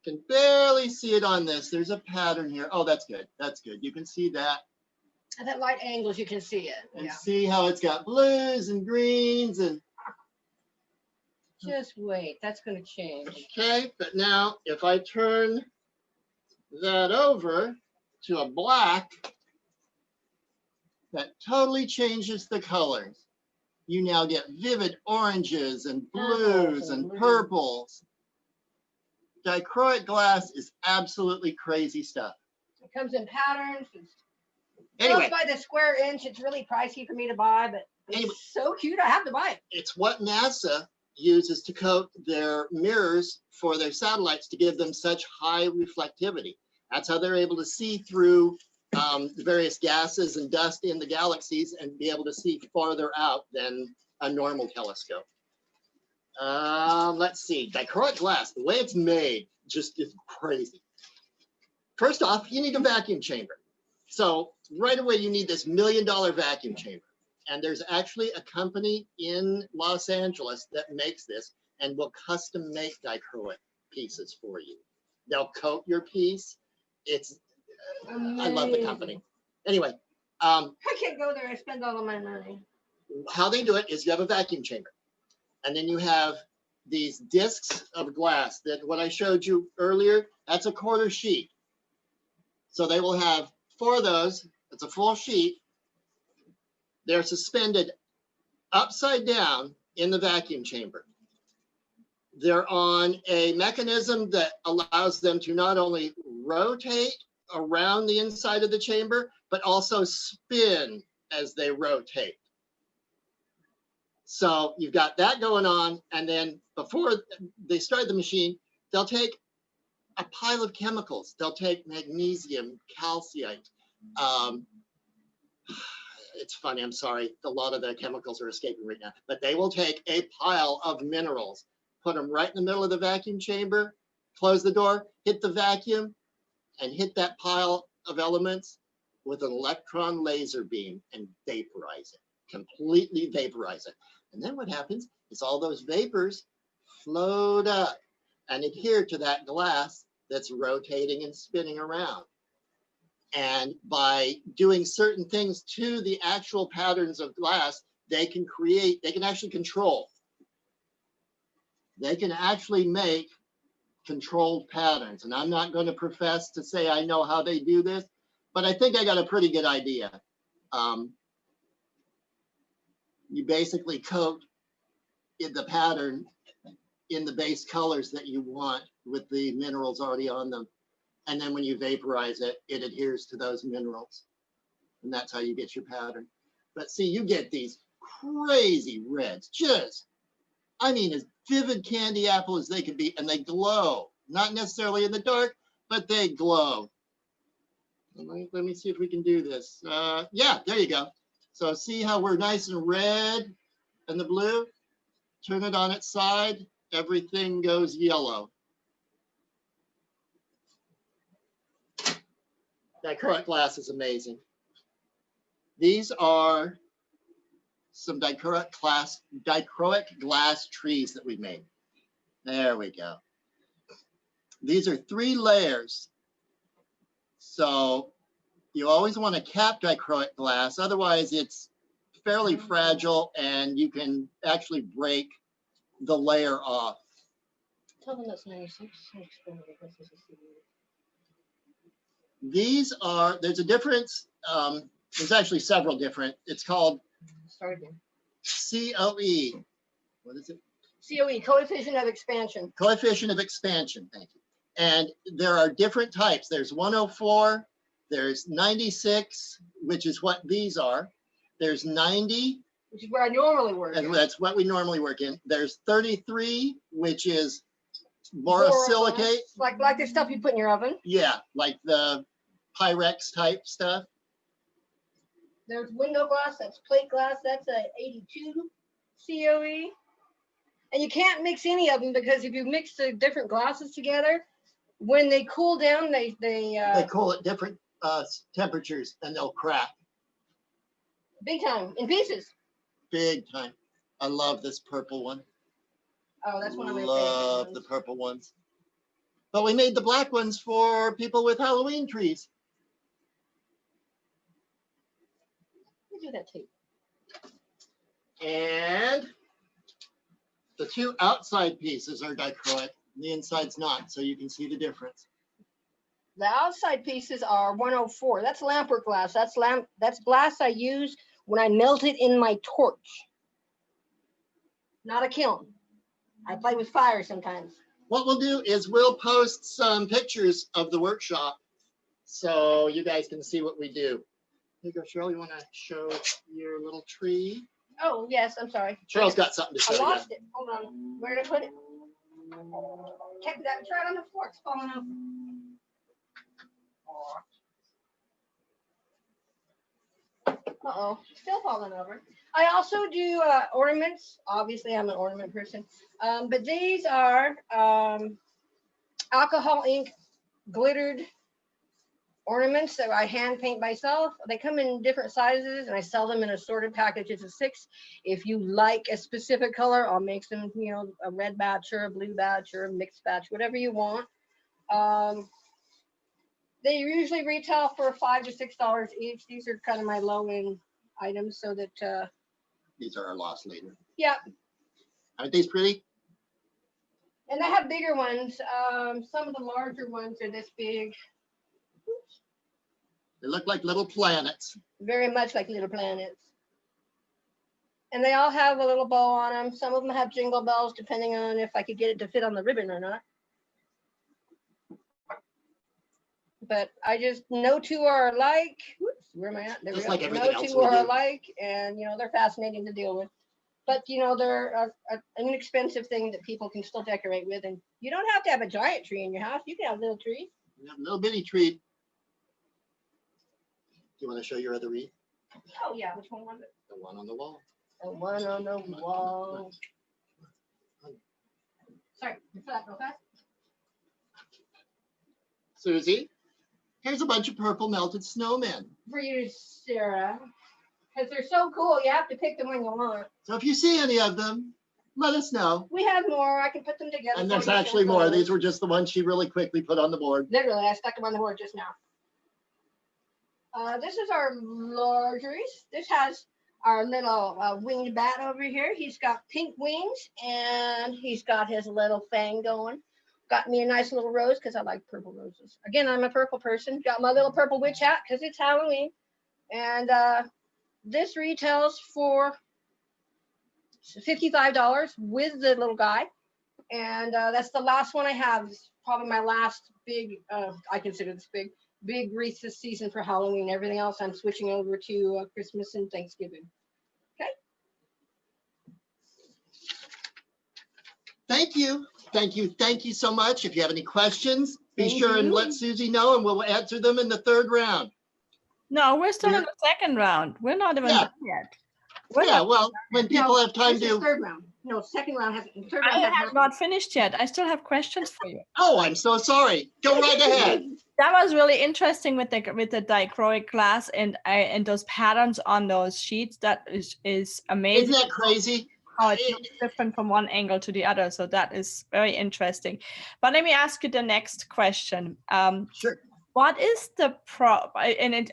Can barely see it on this. There's a pattern here. Oh, that's good. That's good. You can see that. At that light angles, you can see it. And Yeah. see how it's got blues and greens and Just wait. That's going to change. okay. But now if I turn that over to a black, that totally changes the colors. You now get vivid oranges and blues and purples. Dichroic glass is absolutely crazy stuff. It comes in patterns. Anyway, By the square inch, it's really pricey for me to buy, but it's Anyway. so cute. I have to buy it. it's what NASA uses to coat their mirrors for their satellites to give them such high reflectivity. That's how they're able to see through the various gases and dust in the galaxies and be able to see farther out than a normal telescope. Let's see, dichroic glass, the way it's made just is crazy. First off, you need a vacuum chamber. So right away, you need this $1 million vacuum chamber. And there's actually a company in Los Angeles that makes this and will custom make dichroic pieces for you. They'll coat your piece. It's, I love the company. Anyway, I can't go there and spend all of my money. how they do it is you have a vacuum chamber. And then you have these discs of glass that what I showed you earlier, that's a quarter sheet. So they will have 4 of those. It's a full sheet. They're suspended upside down in the vacuum chamber. They're on a mechanism that allows them to not only rotate around the inside of the chamber, but also spin as they rotate. So you've got that going on. And then before they start the machine, they'll take a pile of chemicals. They'll take magnesium, calcite. It's funny, I'm sorry. A lot of the chemicals are escaping right now. But they will take a pile of minerals, put them right in the middle of the vacuum chamber, close the door, hit the vacuum, and hit that pile of elements with an electron laser beam and vaporize it, completely vaporize it. And then what happens is all those vapors float up and adhere to that glass that's rotating and spinning around. And by doing certain things to the actual patterns of glass, they can actually control. They can actually make controlled patterns. And I'm not going to profess to say I know how they do this, but I think I got a pretty good idea. You basically coat in the pattern in the base colors that you want with the minerals already on them. And then when you vaporize it, it adheres to those minerals. And that's how you get your pattern. But see, you get these crazy reds, just, I mean, as vivid candy apple as they could be, and they glow. Not necessarily in the dark, but they glow. Let me see if we can do this. Yeah, there you go. So see how we're nice and red and the blue? Turn it on its side, everything goes yellow. Dichroic glass is amazing. These are some dichroic glass trees that we made. There we go. These are 3 layers. So you always want to cap dichroic glass, otherwise it's fairly fragile and you can actually break the layer off. Tell them that's 96. These are, there's a difference, there's actually several different, it's called Start again. COE. What is it? COE, coefficient of expansion. Coefficient of expansion, thank you. And there are different types. There's 104, there's 96, which is what these are. There's 90. Which is where I normally work. And that's what we normally work in. There's 33, which is borosilicate. Like the stuff you put in your oven. Yeah, like the Pyrex type stuff. There's window glass, that's plate glass, that's a 82 COE. And you can't mix any of them because if you mix the different glasses together, when they cool down, they cool at different temperatures and they'll crack. Big time, in pieces. Big time. I love this purple one. Oh, that's one of my favorite Love ones. the purple ones. But we made the black ones for people with Halloween trees. We do that too. And the 2 outside pieces are dichroic. The inside's not, so you can see the difference. The outside pieces are 104. That's lamp-work glass. That's glass I use when I melt it in my torch. Not a kiln. I play with fire sometimes. What we'll do is we'll post some pictures of the workshop so you guys can see what we do. Here you go, Cheryl. You want to show your little tree? Oh, yes, I'm sorry. Cheryl's got something to show I you. lost it. Hold on. Where did I put it? Kept that. It's right on the floor. It's falling over. Uh-oh, still falling over. I also do ornaments. Obviously, I'm an ornament person. But these are alcohol ink glittered ornaments that I hand paint myself. They come in different sizes and I sell them in assorted packages of 6. If you like a specific color, I'll make them, you know, a red batch or a blue batch or a mixed batch, whatever you want. They usually retail for $5 to $6 each. These are kind of my low-end items so that These are our lost later. yeah. Aren't these pretty? And I have bigger ones. Some of the larger ones are this big. They look like little planets. Very much like little planets. And they all have a little bow on them. Some of them have jingle bells, depending on if I could get it to fit on the ribbon or not. But I just, no 2 are alike. Whoops, where am I at? There Just we like go. everything No else 2 we are do. alike, and you know, they're fascinating to deal with. But you know, they're an inexpensive thing that people can still decorate with. And you don't have to have a giant tree in your house. You can have little trees. We have a little bitty tree. Do you want to show your other wreath? Oh yeah, which one was it? The one on the wall. The one on the wall. Sorry, for that real fast. Susie, here's a bunch of purple melted snowmen. For you, Sarah, because they're so cool. You have to pick them when you want. So if you see any of them, let us know. We have more. I can put them together. And for there's you, actually send more. photos. These were just the ones she really quickly put on the board. Literally, I stuck them on the board just now. This is our large wreath. This has our little winged bat over here. He's got pink wings and he's got his little fang going. Got me a nice little rose because I like purple roses. Again, I'm a purple person. Got my little purple witch hat because it's Halloween. And this retails for $55 with the little guy. And that's the last one I have. It's probably my last big, I consider this big wreath this season for Halloween. Everything else I'm switching over to Christmas and Thanksgiving. Okay. Thank you. Thank you. Thank you so much. If you have any questions, be Thank sure and you. let Susie know and we'll answer them in the third round. No, we're still Yeah. in the second round. We're not even Yeah. done yet. We're Yeah, not, well, when people have time This is to. third round. No, second round hasn't. Third I round hasn't have happened. not finished yet. I still have questions for you. Oh, I'm so sorry. Go right ahead. That was really interesting with the dichroic glass and those patterns on those sheets. That is amazing. Isn't that crazy? How it looks different from one angle to the other. So that is very interesting. But let me ask you the next question. Sure. What is the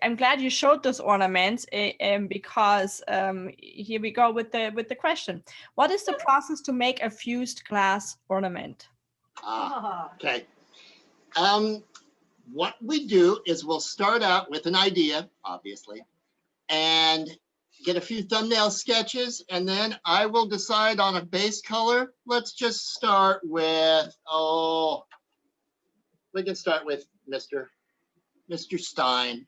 I'm glad you showed those ornaments because here we go with the question. What is the process to make a fused glass ornament? Okay. What we do is we'll start out with an idea, obviously, and get a few thumbnail sketches, and then I will decide on a base color. Let's just start with, we can start with Mr. Stein.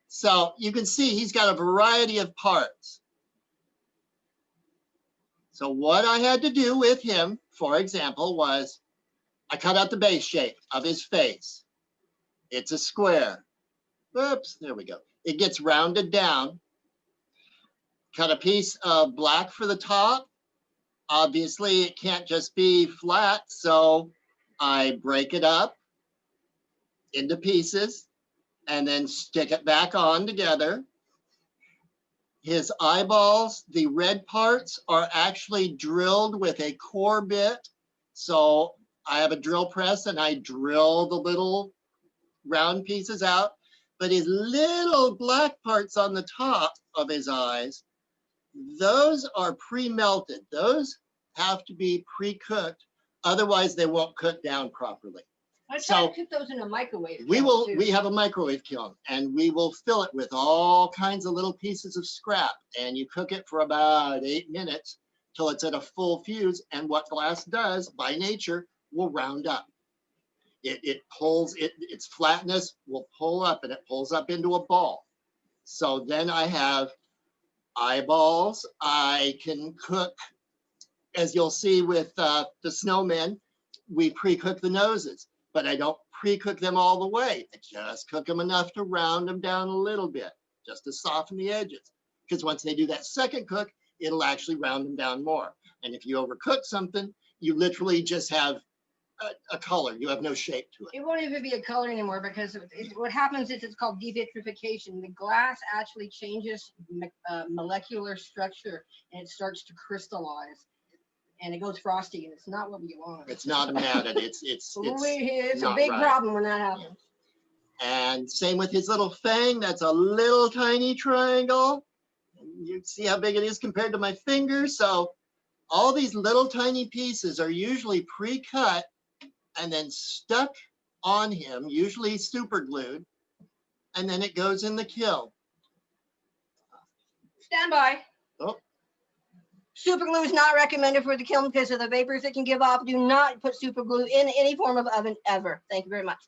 So you can see he's got a variety of parts. So what I had to do with him, for example, was I cut out the base shape of his face. It's a square. Oops, there we go. It gets rounded down. Cut a piece of black for the top. Obviously, it can't just be flat, so I break it up into pieces and then stick it back on together. His eyeballs, the red parts, are actually drilled with a core bit. So I have a drill press and I drill the little round pieces out. But his little black parts on the top of his eyes, those are pre-melted. Those have to be pre-cooked. Otherwise, they won't cook down properly. I try to cook those in a microwave. We have a microwave kiln and we will fill it with all kinds of little pieces of scrap, and you cook it for about 8 minutes till it's at a full fuse. And what glass does by nature will round up. It pulls, its flatness will pull up and it pulls up into a ball. So then I have eyeballs. I can cook, as you'll see with the snowman, we pre-cook the noses. But I don't pre-cook them all the way. I just cook them enough to round them down a little bit, just to soften the edges. Because once they do that second cook, it'll actually round them down more. And if you overcook something, you literally just have a color. You have no shape to it. It won't even be a color anymore because what happens is it's called devitrification. The glass actually changes molecular structure and it starts to crystallize. And it goes frosty, and it's not what we want. It's not a matted. It's a big problem when that happens. And same with his little fang. That's a little tiny triangle. You see how big it is compared to my finger. So all these little tiny pieces are usually pre-cut and then stuck on him, usually super glued, and then it goes in the kiln. Stand by. Oh. Super glue is not recommended for the kiln because of the vapors it can give off. Do not put super glue in any form of oven ever. Thank you very much.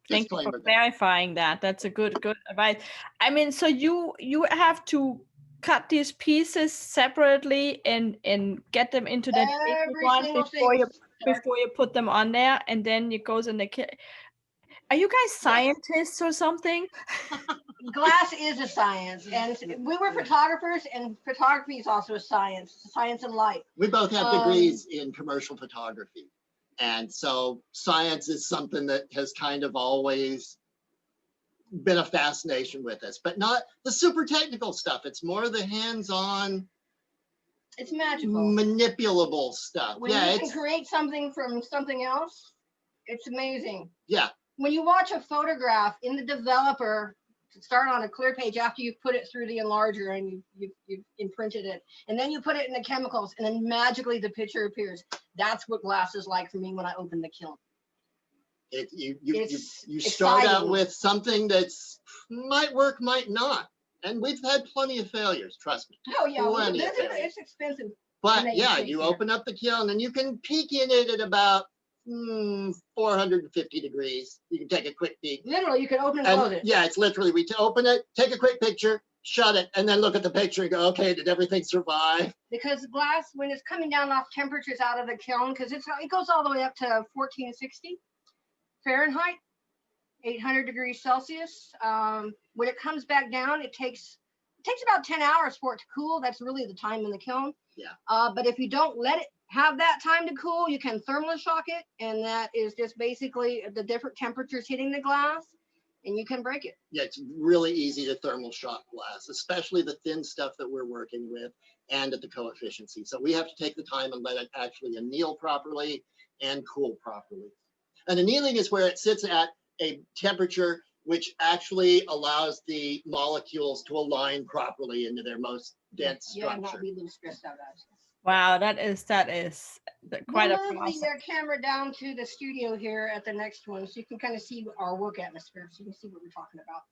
Thank you for clarifying that. That's a good advice. I mean, so you have to cut these pieces separately and get them into that before you put them on there, and then it goes in the kiln. Are you guys scientists or something? Glass is a science, and we were photographers, and photography is also a science. It's a science and light. We both have degrees in commercial photography. And so science is something that has kind of always been a fascination with us, but not the super technical stuff. It's more the hands-on, it's magical, manipulable stuff. When you can create something from something else, it's amazing. Yeah. When you watch a photograph in the developer, start on a clear page after you've put it through the enlarger and you've imprinted it, and then you put it in the chemicals, and then magically the picture appears. That's what glass is like for me when I open the kiln. You start out with something that's might work, might not, And we've had plenty of failures, trust me. Oh yeah, Plenty of failures. it's expensive. But make yeah, mistakes you here. open up the kiln and you can peek in it at about 450 degrees. You can take a quick peek. Literally, you can open and close And it. yeah, it's literally, we open it, take a quick picture, shut it, and then look at the picture and go, okay, did everything survive? Because glass, when it's coming down off temperatures out of the kiln, because it goes all the way up to 1460 Fahrenheit, 800 degrees Celsius. When it comes back down, it takes about 10 hours for it to cool. That's really the time in the kiln. Yeah. But if you don't let it have that time to cool, you can thermal shock it, and that is just basically the different temperatures hitting the glass, and you can break it. Yeah, it's really easy to thermal shock glass, especially the thin stuff that we're working with and at the coefficiency. So we have to take the time and let it actually anneal properly and cool properly. And annealing is where it sits at a temperature which actually allows the molecules to align properly into their most dense Yeah, not structure. be a little stressed out, guys. Wow, that is quite a We'll move process. the camera down to the studio here at the next one, so you can kind of see our work atmosphere, so you can see what we're talking about.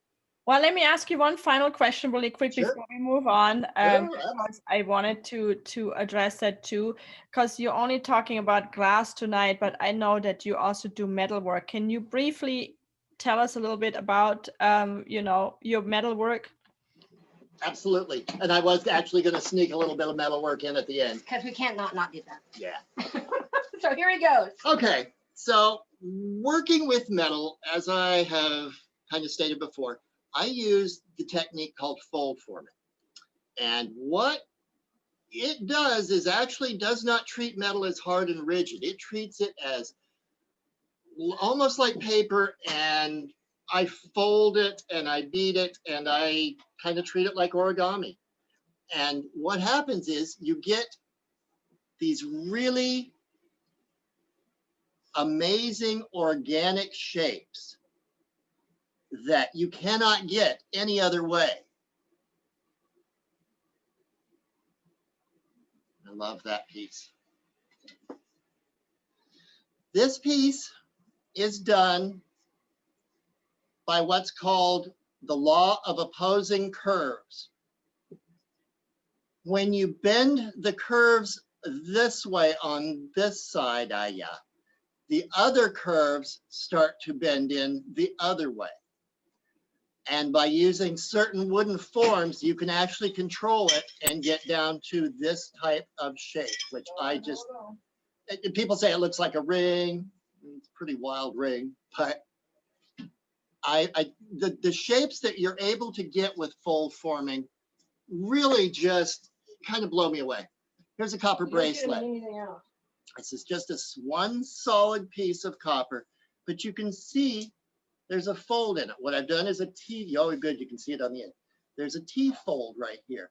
Well, let me ask you one final question really quick Sure. before we move on. Sure, Because I wanted to address that too, because you're only talking about glass tonight, but I know that you also do metalwork. Can you briefly tell us a little bit about your metalwork? Absolutely. And I was actually going to sneak a little bit of metalwork in at the end. Because we can't not do that. Yeah. So here he goes. Okay. So working with metal, as I have kind of stated before, I use the technique called fold forming. And what it does is actually does not treat metal as hard and rigid. It treats it as almost like paper, and I fold it and I beat it and I kind of treat it like origami. And what happens is you get these really amazing organic shapes that you cannot get any other way. I love that piece. This piece is done by what's called the law of opposing curves. When you bend the curves this way on this side, the other curves start to bend in the other way. And by using certain wooden forms, you can actually control it and get down to this type of shape, which people say it looks like a ring. It's a pretty wild ring, but the shapes that you're able to get with fold forming really just kind of blow me away. Here's a copper bracelet. This is just one solid piece of copper, but you can see there's a fold in it. What I've done is a T. Oh, good, you can see it on the end. There's a T fold right here.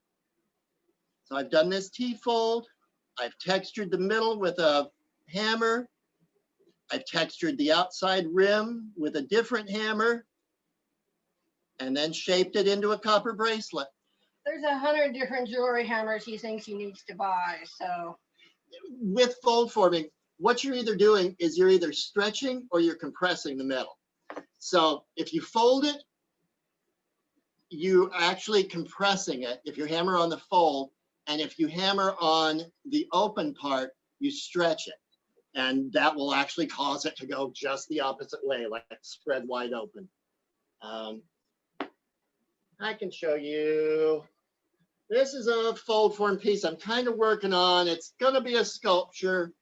So I've done this T fold. I've textured the middle with a hammer. I've textured the outside rim with a different hammer, and then shaped it into a copper bracelet. There's 100 different jewelry hammers he thinks he needs to buy, so. With fold forming, what you're either doing is you're either stretching or you're compressing the metal. So if you fold it, you're actually compressing it if you hammer on the fold, and if you hammer on the open part, you stretch it. And that will actually cause it to go just the opposite way, like spread wide open. I can show you. This is a fold form piece I'm kind of working on. It's going to be a sculpture,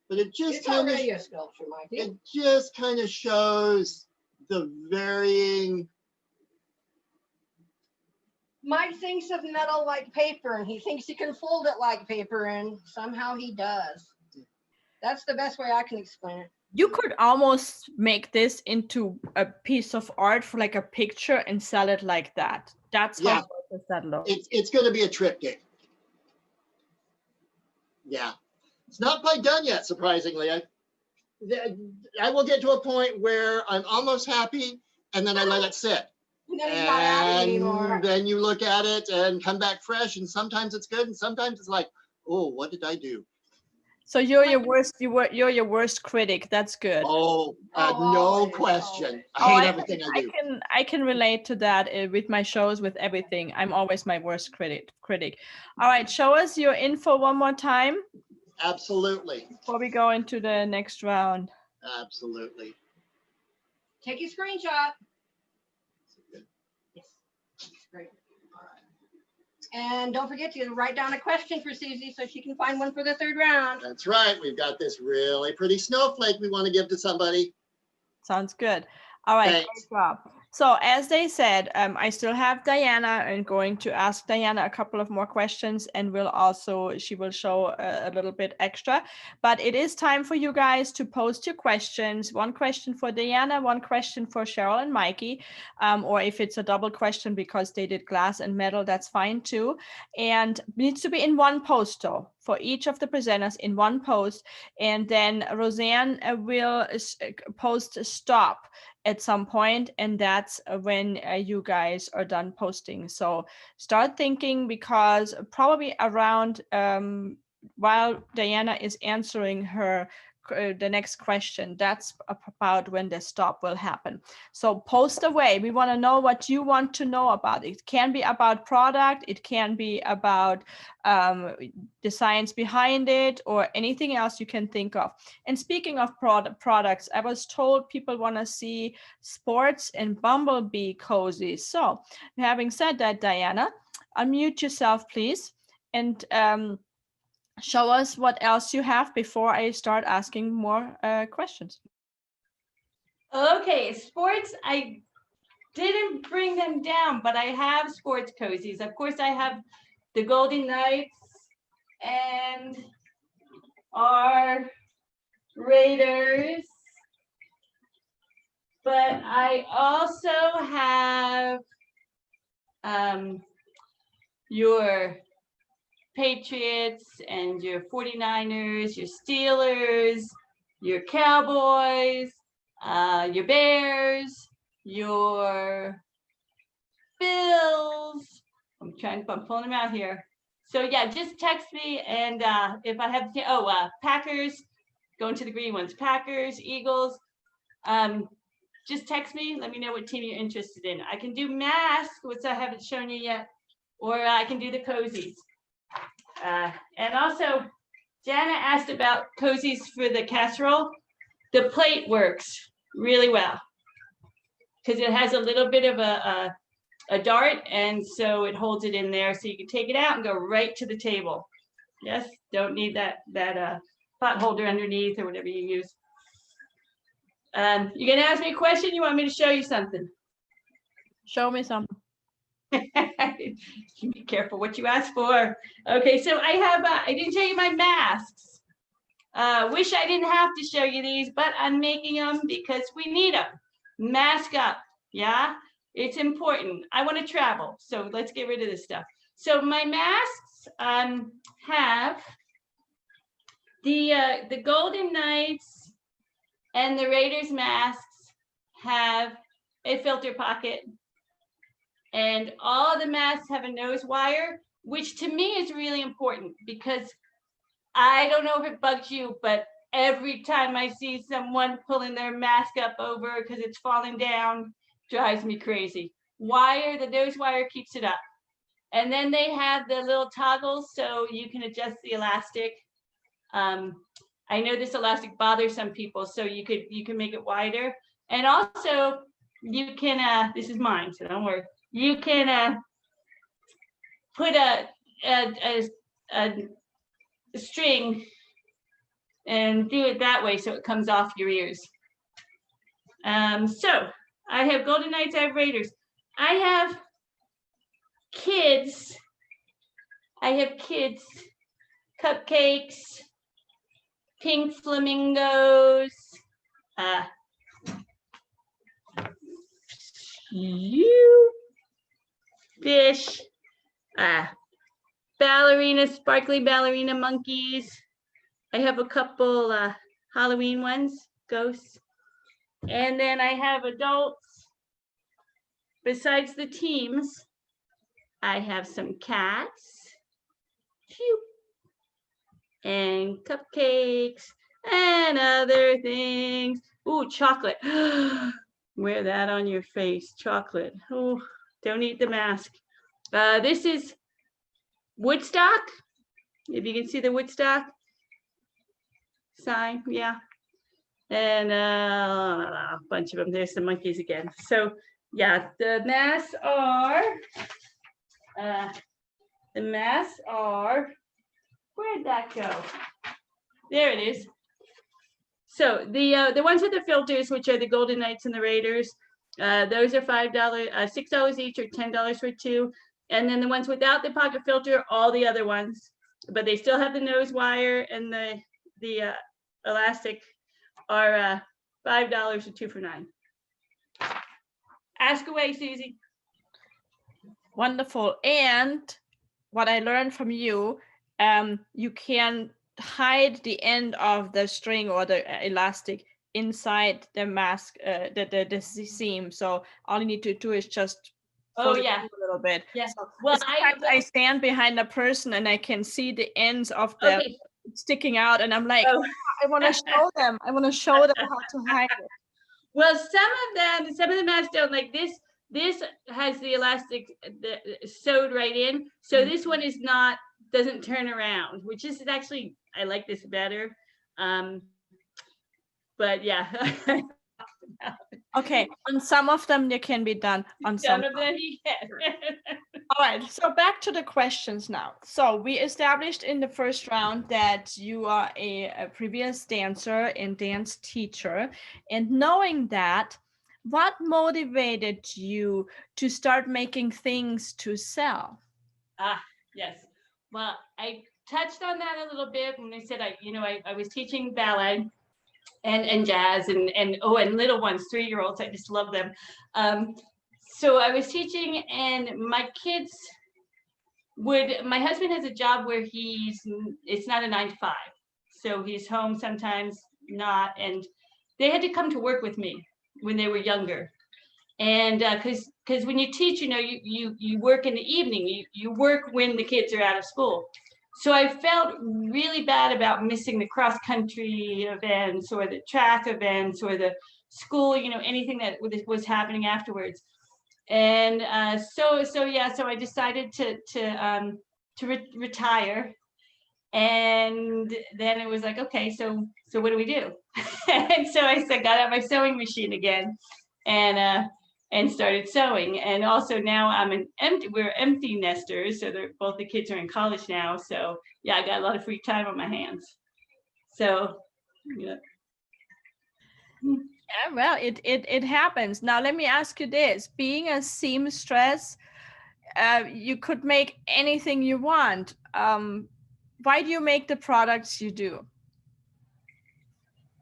but it just kind of, a sculpture, Mikey. it just kind of shows the varying. Mike thinks of metal like paper, and he thinks he can fold it like paper, and somehow he does. That's the best way I can explain it. You could almost make this into a piece of art for like a picture and sell it like that. That's how gorgeous that looks. It's going to be a triptych. Yeah. It's not quite done yet, surprisingly. I will get to a point where I'm almost happy, and then I let it sit. And then he's not happy anymore. And then you look at it and come back fresh, and sometimes it's good, and sometimes it's like, oh, what did I do? So you're your worst. You're your worst critic. That's good. Oh, Oh, no always, question. I Oh, hate everything I do. I can relate to that with my shows, with everything. I'm always my worst critic. All right, show us your info one more time Absolutely. before we go into the next round. Absolutely. Take your screenshot. Yes. Great. All right. And don't forget to write down a question for Susie so she can find one for the third round. That's right. We've got this really pretty snowflake we want to give to somebody. Sounds good. All right, Thanks. great job. So as they said, I still have Diana and going to ask Diana a couple of more questions, and she will show a little bit extra. But it is time for you guys to post your questions. One question for Diana, one question for Cheryl and Mikey, or if it's a double question because they did glass and metal, that's fine too. And needs to be in one post though, for each of the presenters in one post. And then Roseanne will post stop at some point, and that's when you guys are done posting. So start thinking, because probably around while Diana is answering the next question, that's about when the stop will happen. So post away. We want to know what you want to know about. It can be about product, it can be about the science behind it, or anything else you can think of. And speaking of products, I was told people want to see sports and bumblebee cozies. So having said that, Diana, unmute yourself, please, and show us what else you have before I start asking more questions. Okay, sports, I didn't bring them down, but I have sports cozies. Of course, I have the Golden Knights and our Raiders, but I also have your Patriots and your 49ers, your Steelers, your Cowboys, your Bears, your Bills. I'm pulling them out here. So yeah, just text me, and if I have Packers, going to the green ones, Packers, Eagles. Just text me, let me know what team you're interested in. I can do masks, which I haven't shown you yet, or I can do the cozies. And also, Jana asked about cozies for the casserole. The plate works really well because it has a little bit of a dart, and so it holds it in there, so you can take it out and go right to the table. Yes, don't need that pot holder underneath or whatever you use. You're gonna ask me a question? You want me to show you something? Show me something. Be careful what you ask for. Okay, so I have, I didn't show you my masks. Wish I didn't have to show you these, but I'm making them because we need them. Mask up, yeah? It's important. I want to travel, so let's get rid of this stuff. So my masks have the Golden Knights and the Raiders masks have a filter pocket. And all the masks have a nose wire, which to me is really important because I don't know if it bugs you, but every time I see someone pulling their mask up over because it's falling down, drives me crazy. The nose wire keeps it up. And then they have the little toggles so you can adjust the elastic. I know this elastic bothers some people, so you can make it wider. And also you can, this is mine, so don't worry. You can put a string and do it that way so it comes off your ears. So I have Golden Knights, I have Raiders. I have kids. Cupcakes, pink flamingos, fish, sparkly ballerina monkeys. I have a couple Halloween ones, ghosts. And then I have adults. Besides the teams, I have some cats and and cupcakes and other things. Ooh, chocolate. Wear that on your face, chocolate. Oh, don't eat the mask. This is Woodstock. If you can see the Woodstock sign, yeah. And a bunch of them. There's the monkeys again. So yeah, the masks are, where'd that go? There it is. So the ones with the filters, which are the Golden Knights and the Raiders, those are $5, $6 each, or $10 for two. And then the ones without the pocket filter, all the other ones, but they still have the nose wire and the elastic, are $5 or 2 for $9. Ask away, Susie. Wonderful. And what I learned from you, you can hide the end of the string or the elastic inside the mask, the seam. So all you need to do is just fold it a little bit. Yeah. So Well, I stand behind a person and I can see the ends of the sticking out, and I'm like, I want to show them. I want to show them how to hide it. Well, some of the masks don't. Like this has the elastic sewed right in. So this one is not, doesn't turn around, which is actually, I like this better. But yeah. Okay, on some of them it can be done. On some of them you can. All right, so back to the questions now. So we established in the first round that you are a previous dancer and dance teacher. And knowing that, what motivated you to start making things to sell? Yes. Well, I touched on that a little bit when I said I was teaching ballet and jazz and little ones, 3-year-olds. I just love them. So I was teaching, and my kids my husband has a job where it's not a 9 to 5. So he's home sometimes, not, and they had to come to work with me when they were younger. And because when you teach, you work in the evening, you work when the kids are out of school. So I felt really bad about missing the cross country events or the track events or the school, anything that was happening afterwards. And so I decided to retire. And then it was like, okay, so what do we do? And so I got out my sewing machine again and started sewing. And also now we're empty nesters. So both the kids are in college now. So yeah, I got a lot of free time on my hands. So, yeah. Yeah, well, it happens. Now, let me ask you this. Being a seamstress, you could make anything you want. Why do you make the products you do?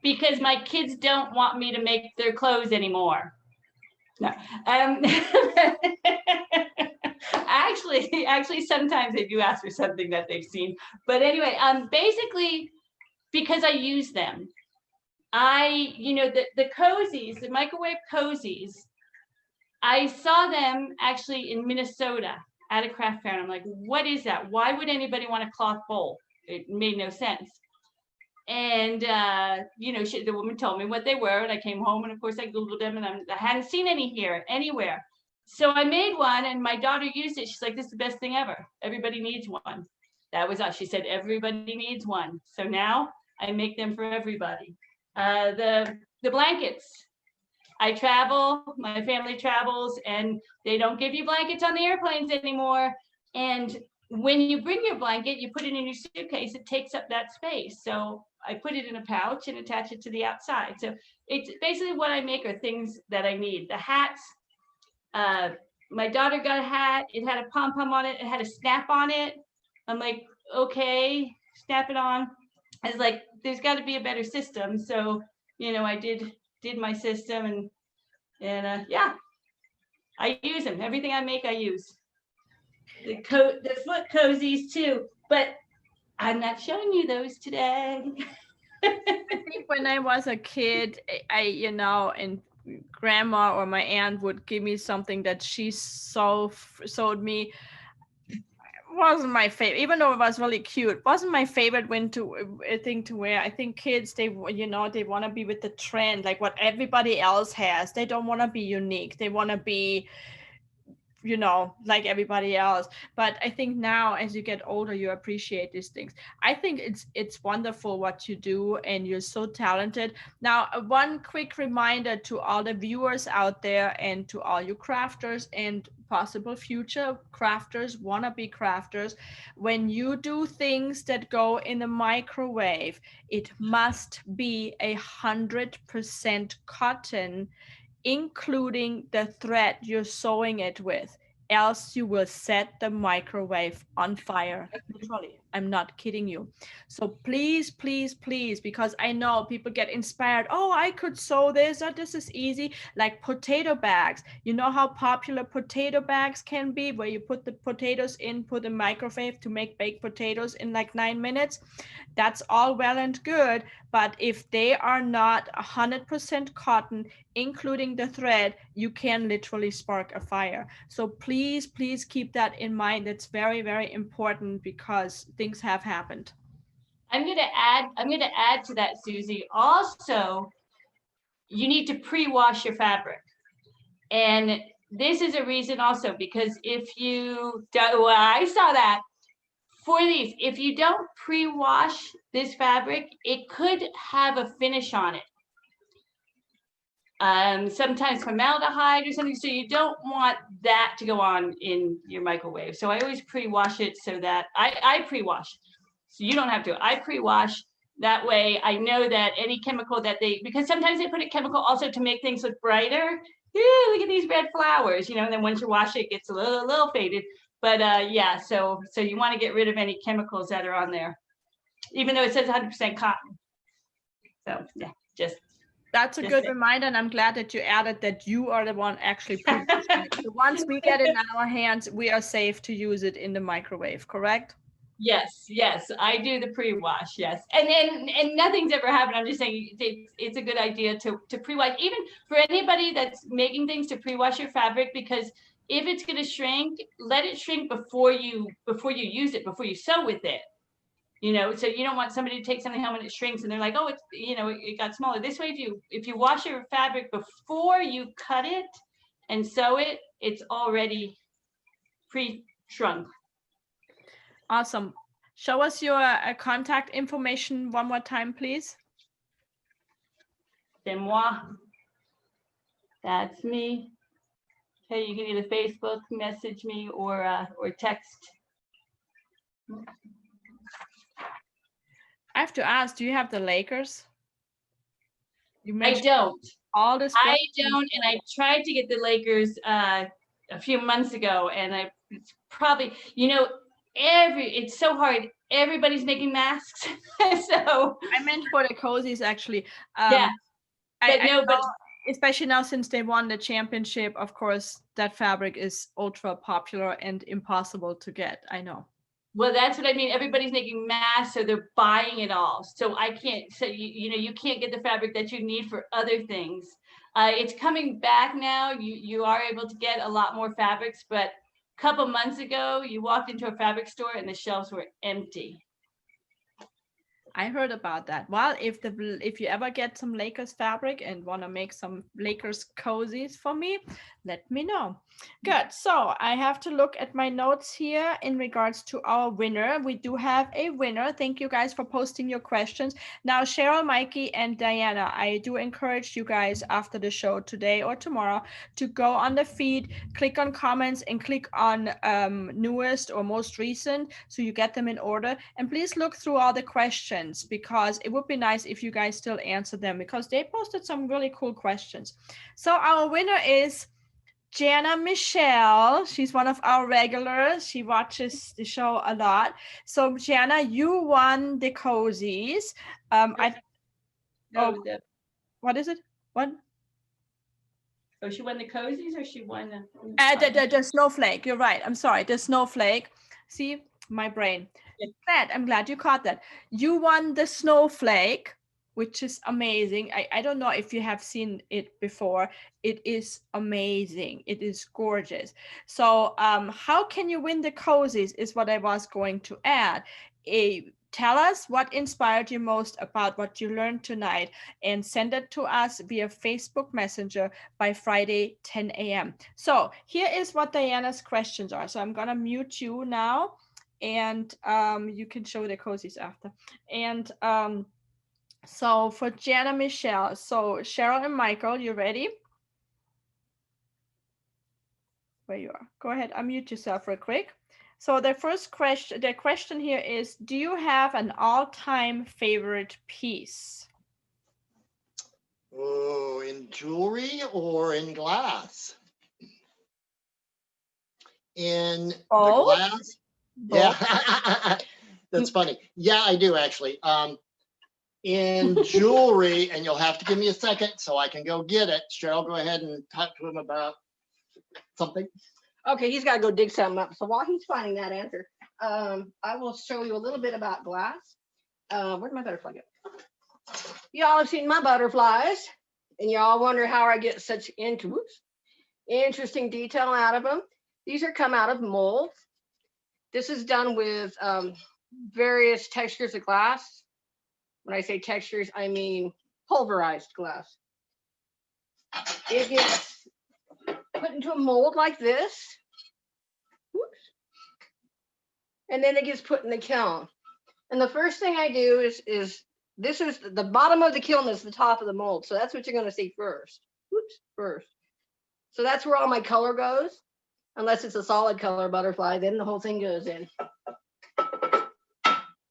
Because my kids don't want me to make their clothes anymore. No. Actually, sometimes they do ask for something that they've seen. But anyway, basically, because I use them. The Cozies, the microwave Cozies, I saw them actually in Minnesota at a craft fair. And I'm like, what is that? Why would anybody want a cloth bowl? It made no sense. And, the woman told me what they were. And I came home and of course I Googled them and I hadn't seen any here anywhere. So I made one and my daughter used it. She's like, this is the best thing ever. Everybody needs one. That was us. She said, everybody needs one. So now I make them for everybody. The blankets. I travel, my family travels, and they don't give you blankets on the airplanes anymore. And when you bring your blanket, you put it in your suitcase, it takes up that space. So I put it in a pouch and attach it to the outside. So it's basically what I make are things that I need. The hats, my daughter got a hat, it had a pom-pom on it, it had a snap on it. I'm like, okay, snap it on. I was like, there's got to be a better system. So, I did my system and yeah, I use them. Everything I make, I use. The foot cozies too, but I'm not showing you those today. I think when I was a kid, and grandma or my aunt would give me something that she sewed me. wasn't my favorite, even though it was really cute. Wasn't my favorite thing to wear. I think kids, they want to be with the trend, like what everybody else has. They don't want to be unique. They want to be, like everybody else. But I think now, as you get older, you appreciate these things. I think it's wonderful what you do, and you're so talented. Now, one quick reminder to all the viewers out there, and to all you crafters and possible future crafters, wannabe crafters: when you do things that go in the microwave, it must be 100% cotton, including the thread you're sewing it with, else you will set the microwave on fire. Literally, I'm not kidding you. So please, please, please, because I know people get inspired. Oh, I could sew this, or this is easy. Like potato bags. You know how popular potato bags can be, where you put the potatoes in, put a microwave to make baked potatoes in like 9 minutes. That's all well and good, but if they are not 100% cotton, including the thread, you can literally spark a fire. So please, please keep that in mind. It's very, very important, because things have happened. I'm gonna add to that, Susie. Also, you need to pre-wash your fabric. And this is a reason also, because if you don't, well, I saw that for these, if you don't pre-wash this fabric, it could have a finish on it. Sometimes formaldehyde or something. So you don't want that to go on in your microwave. So I always pre-wash it, so that I pre-wash. So you don't have to. I pre-wash. That way I know that any chemical that because sometimes they put a chemical also to make things look brighter. Ooh, look at these red flowers, and then once you wash it, it gets a little faded. But yeah, so you want to get rid of any chemicals that are on there, even though it says 100% cotton. So yeah, that's a good reminder, and I'm glad that you added that you are the one actually pre-washing it. So once we get it in our hands, we are safe to use it in the microwave, correct? Yes, I do the pre-wash, yes. And nothing's ever happened. I'm just saying it's a good idea to pre-wash, even for anybody that's making things, to pre-wash your fabric, because if it's going to shrink, let it shrink before you use it, before you sew with it. So you don't want somebody to take something home and it shrinks and they're like, oh, it's, it got smaller. This way, if you wash your fabric before you cut it and sew it, it's already pre-shrunk. Awesome. Show us your contact information one more time, please. C'est moi. That's me. Okay, you can either Facebook message me or text. I have to ask, do you have the Lakers? I don't. All this. I don't, and I tried to get the Lakers a few months ago, and it's probably, it's so hard. Everybody's making masks. So I meant for the Cozies, actually. Yeah. But especially now since they won the championship, of course, that fabric is ultra popular and impossible to get. I know. Well, that's what I mean. Everybody's making masks, so they're buying it all. So I can't. So you can't get the fabric that you need for other things. It's coming back now. You are able to get a lot more fabrics, but a couple months ago, you walked into a fabric store and the shelves were empty. I heard about that. Well, if you ever get some Lakers fabric and want to make some Lakers cozies for me, let me know. Good. So I have to look at my notes here in regards to our winner. We do have a winner. Thank you guys for posting your questions. Now, Cheryl, Mikey, and Diana, I do encourage you guys after the show today or tomorrow to go on the feed, click on comments, and click on newest or most recent, so you get them in order. And please look through all the questions, because it would be nice if you guys still answer them, because they posted some really cool questions. So our winner is Jana Michelle. She's one of our regulars. She watches the show a lot. So Jana, you won the cozies. What is it? What? Oh, she won the cozies, or she won the snowflake. You're right. I'm sorry. The snowflake. See, my brain. I'm glad you caught that. You won the snowflake which is amazing. I don't know if you have seen it before. It is amazing. It is gorgeous. So how can you win the cozies is what I was going to add. Tell us what inspired you most about what you learned tonight and send it to us via Facebook Messenger by Friday 10 a.m. So here is what Diana's questions are. So I'm going to mute you now, and you can show the cozies after. And so for Jana Michelle, so Cheryl and Michael, you ready? Where you are. Go ahead, unmute yourself real quick. So the question here is, do you have an all-time favorite piece? Oh, in jewelry or in glass? In the glass? Both. Yeah, that's funny. Yeah, I do actually. In jewelry, and you'll have to give me a second so I can go get it. Cheryl, go ahead and talk to him about something. Okay, he's got to go dig something up. So while he's finding that answer, I will show you a little bit about glass. Where'd my butterfly go? Y'all have seen my butterflies, and y'all wonder how I get such interesting detail out of them. These are come out of molds. This is done with various textures of glass. When I say textures, I mean pulverized glass. It gets put into a mold like this. Whoops. And then it gets put in the kiln. And the first thing I do is this is the bottom of the kiln is the top of the mold. So that's what you're going to see first. Whoops, first. So that's where all my color goes. Unless it's a solid color butterfly, then the whole thing goes in.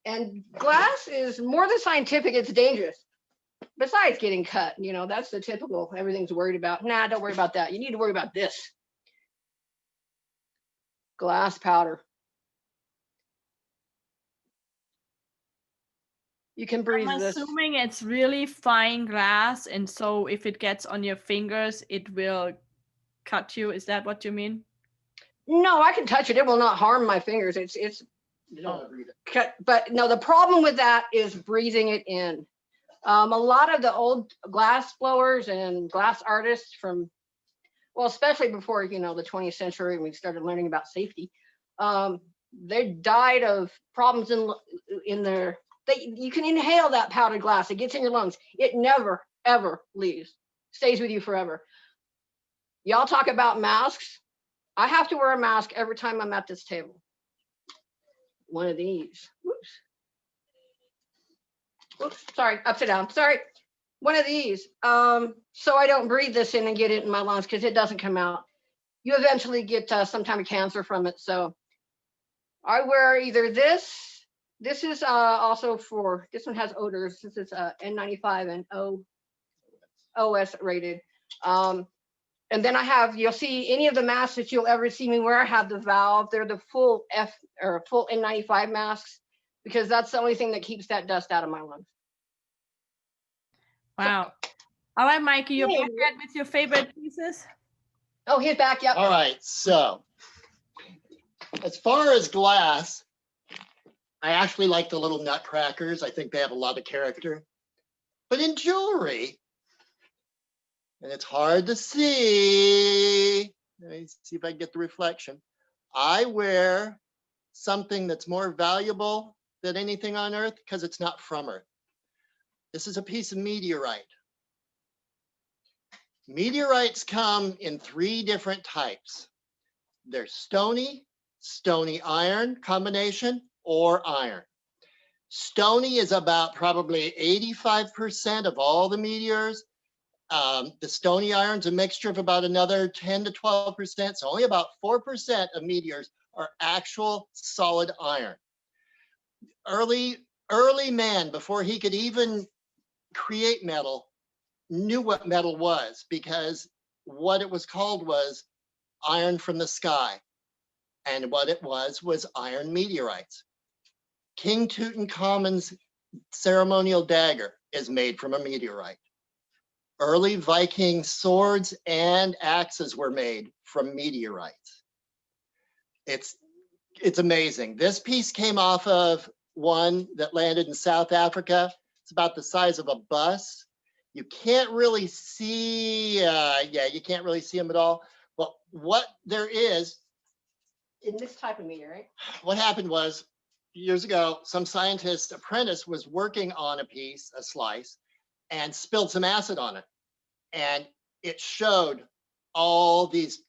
And glass is more than scientific, it's dangerous. Besides getting cut, you know, that's the typical, everything's worried about. Nah, don't worry about that. You need to worry about this. Glass powder. You can breathe this. I'm assuming it's really fine glass, and so if it gets on your fingers, it will cut you. Is that what you mean? No, I can touch it. It will not harm my fingers. It's cut. But no, the problem with that is breathing it in. A lot of the old glass blowers and glass artists from, well, especially before, you know, the 20th century, when we started learning about safety, they died of problems in their, you can inhale that powdered glass. It gets in your lungs. It never, ever leaves. Stays with you forever. Y'all talk about masks. I have to wear a mask every time I'm at this table. One of these. Whoops. Oops, sorry, upside down, sorry. One of these, so I don't breathe this in and get it in my lungs because it doesn't come out. You eventually get some kind of cancer from it. So I wear either this is also for, this one has odors. This is N95 and OS rated. And then I have, you'll see any of the masks that you'll ever see me wear, I have the valve. They're the full full N95 masks, because that's the only thing that keeps that dust out of my lungs. Wow. All right, Mikey, you're back with your favorite pieces? Oh, he's back, yep. All right, so as far as glass, I actually like the little Nutcrackers. I think they have a lot of character. But in jewelry, and it's hard to see, let me see if I can get the reflection. I wear something that's more valuable than anything on Earth because it's not from Earth. This is a piece of meteorite. Meteorites come in 3 different types. They're stony iron combination, or iron. Stony is about probably 85% of all the meteors. The stony iron's a mixture of about another 10 to 12%. So only about 4% of meteors are actual solid iron. Early man, before he could even create metal, knew what metal was, because what it was called was iron from the sky. And what it was iron meteorites. King Tutankhamun's ceremonial dagger is made from a meteorite. Early Viking swords and axes were made from meteorites. It's amazing. This piece came off of one that landed in South Africa. It's about the size of a bus. You can't really see, you can't really see them at all. But what there is, In this type of meteorite. what happened was years ago, some scientist apprentice was working on a slice, and spilled some acid on it. And it showed all these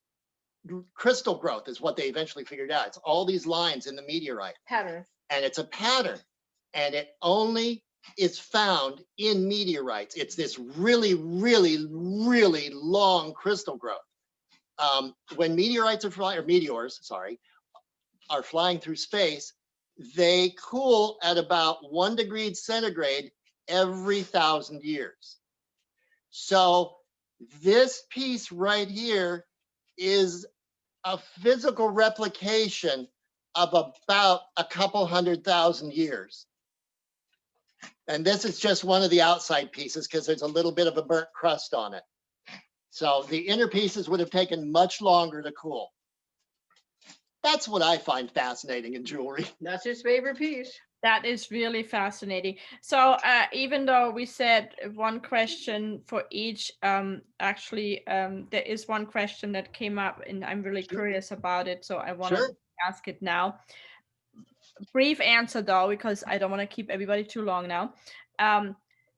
crystal growth is what they eventually figured out. It's all these lines in the meteorite. Pattern. And it's a pattern. And it only is found in meteorites. It's this really, really, really long crystal growth. When meteorites are flying, or meteors, sorry, are flying through space, they cool at about 1 degree centigrade every 1,000 years. So this piece right here is a physical replication of about a couple 100,000 years. And this is just one of the outside pieces because there's a little bit of a burnt crust on it. So the inner pieces would have taken much longer to cool. That's what I find fascinating in jewelry. That's his favorite piece. That is really fascinating. So even though we said one question for each, actually, there is one question that came up and I'm really curious about it. So I want to ask it now. Brief answer though, because I don't want to keep everybody too long now.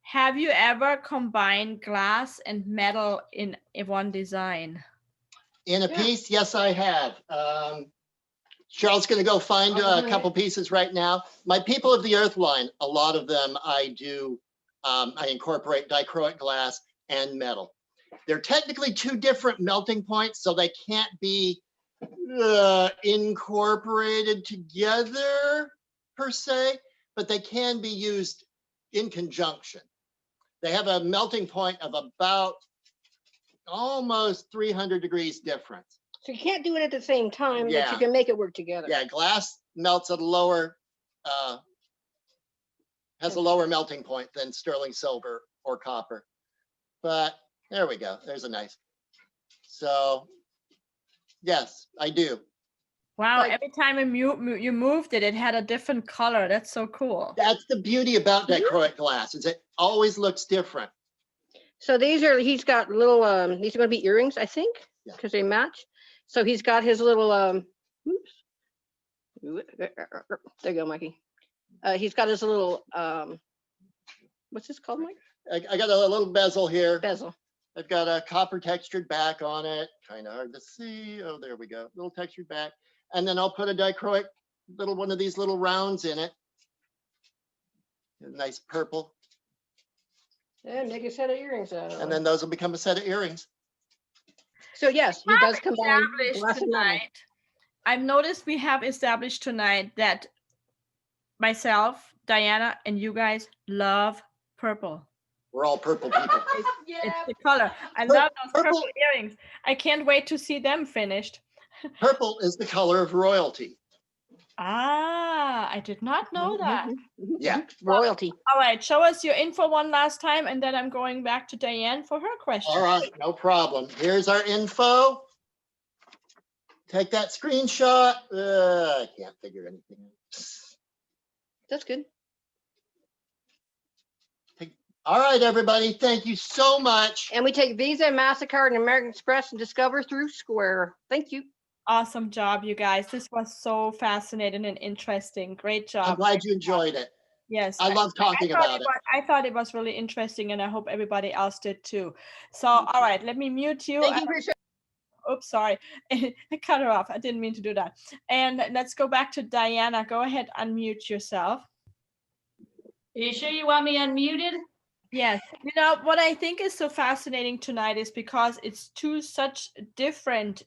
Have you ever combined glass and metal in one design? In a piece, yes, I have. Cheryl's going to go find a couple pieces right now. My People of the Earth line, a lot of them I do, I incorporate dichroic glass and metal. They're technically two different melting points, so they can't be incorporated together per se, but they can be used in conjunction. They have a melting point of about almost 300 degrees difference. So you can't do it at the same time, Yeah. but you can make it work together. Yeah, glass melts at a lower, has a lower melting point than sterling silver or copper. But there we go. There's a nice. So yes, I do. Wow, Like- every time you moved it, it had a different color. That's so cool. That's the beauty about dichroic glass, is it always looks different. So these are, he's got little, these are going to be earrings, I think, because they match. So he's got his little, oops. There you go, Mikey. He's got his little, what's this called, Mike? I got a little bezel here. Bezel. I've got a copper textured back on it. Kind of hard to see. Oh, there we go. Little textured back. And then I'll put a dichroic little one of these little rounds in it. A nice purple. And make a set of earrings out of And it. then those will become a set of earrings. So yes, he does combine Established glass and metal. tonight. I've noticed we have established tonight that myself, Diana, and you guys love purple. We're all purple people. It's the color. I love those Purple. purple earrings. I can't wait to see them finished. Purple is the color of royalty. Ah, I did not know that. Yeah. Royalty. All right, show us your info one last time, and then I'm going back to Diane for her question. All right, no problem. Here's our info. Take that screenshot. I can't figure anything out. That's good. All right, everybody. Thank you so much. And we take Visa, MasterCard, and American Express and Discover through Square. Thank you. Awesome job, you guys. This was so fascinating and interesting. Great job. I'm glad you enjoyed it. Yes. I love talking about it. I thought it was really interesting, and I hope everybody else did too. So, all right, let me mute you. Thank you for your Oops, sorry. I cut her off. I didn't mean to do that. And let's go back to Diana. Go ahead, unmute yourself. Are you sure you want me unmuted? Yes. You know, what I think is so fascinating tonight is because it's two such different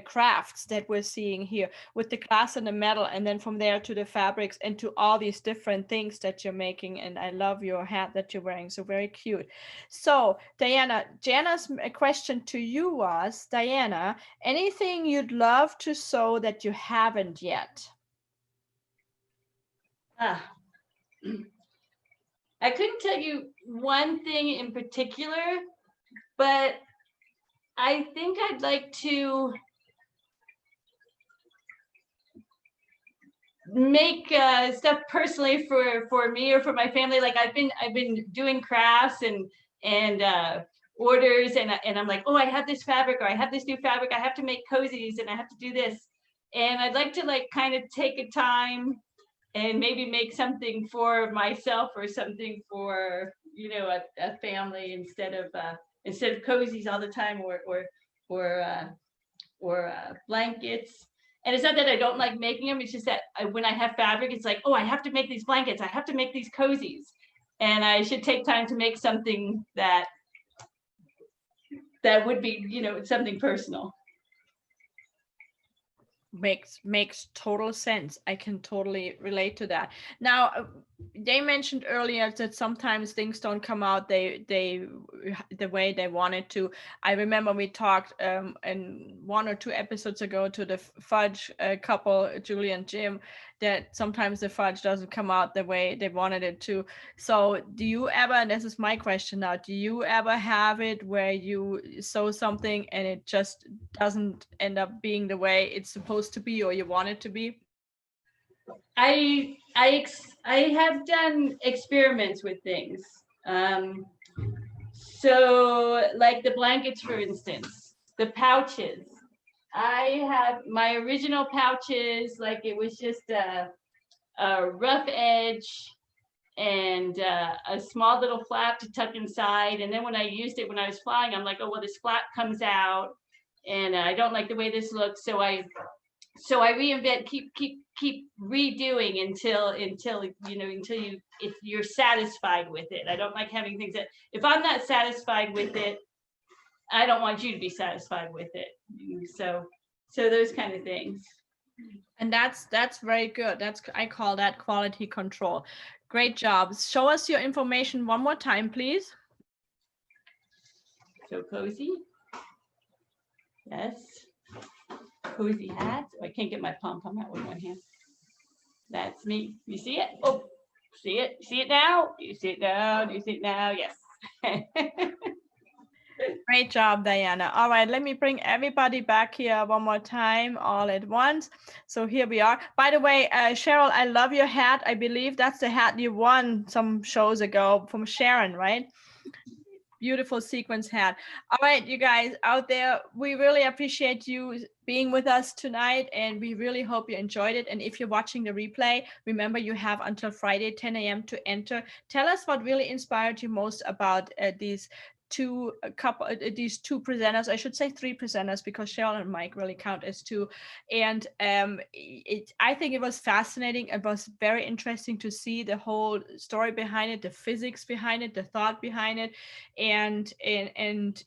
crafts that we're seeing here with the glass and the metal, and then from there to the fabrics and to all these different things that you're making. And I love your hat that you're wearing. So very cute. So Diana, Jana's question to you was, Diana, anything you'd love to sew that you haven't yet? I couldn't tell you one thing in particular, but I think I'd like to make stuff personally for me or for my family. Like I've been doing crafts and orders, and I'm like, oh, I have this fabric, or I have this new fabric, I have to make cozies, and I have to do this, and I'd like to like kind of take a time and maybe make something for myself or something for, you know, a family, instead of cozies all the time, or blankets. And it's not that I don't like making them. It's just that when I have fabric, it's like, oh, I have to make these blankets. I have to make these cozies. And I should take time to make something that would be, you know, something personal. Makes total sense. I can totally relate to that. Now, they mentioned earlier that sometimes things don't come out they the way they wanted to. I remember we talked in 1 or 2 episodes ago to the fudge couple, Julie and Jim, that sometimes the fudge doesn't come out the way they wanted it to. So do you ever, and this is my question now, do you ever have it where you sew something and it just doesn't end up being the way it's supposed to be or you want it to be? I have done experiments with things. So like the blankets, for instance, the pouches. I have my original pouches, like it was just a rough edge and a small little flap to tuck inside. And then when I used it when I was flying, I'm like, oh, well, this flap comes out and I don't like the way this looks. So I reinvent, keep redoing until if you're satisfied with it. I don't like having things that if I'm not satisfied with it, I don't want you to be satisfied with it. So those kind of things. And that's very good. I call that quality control. Great job. Show us your information one more time, please. So cozy. Yes. Cozy hats. Oh, I can't get my pom-pom out with one hand. That's me. You see it? Oh, see it? See it now? You see it now? Do you see it now? Yes. Great job, Diana. All right, let me bring everybody back here one more time, all at once. So here we are. By the way, Cheryl, I love your hat. I believe that's the hat you won some shows ago from Sharon, right? Beautiful sequence hat. All right, you guys out there, we really appreciate you being with us tonight, and we really hope you enjoyed it. And if you're watching the replay, remember you have until Friday 10 a.m. to enter. Tell us what really inspired you most about these two presenters. I should say 3 presenters, because Cheryl and Mike really count as 2. And I think it was fascinating. It was very interesting to see the whole story behind it, the physics behind it, the thought behind it, and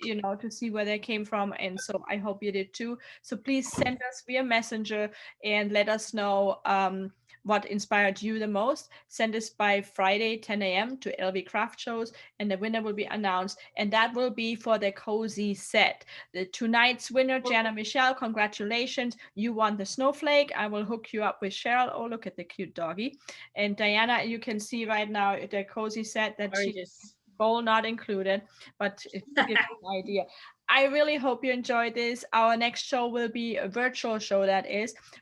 you know, to see where they came from. And so I hope you did too. So please send us via Messenger and let us know what inspired you the most. Send us by Friday 10 a.m. to LV Craft Shows, and the winner will be announced, and that will be for the cozy set. Tonight's winner, Jana Michelle, congratulations, you won the snowflake. I will hook you up with Cheryl. Oh, look at the cute doggy. And Diana, you can see right now the cozy set that she's gold not included, but it gives you an idea. I really hope you enjoyed this. Our next show will be a virtual show,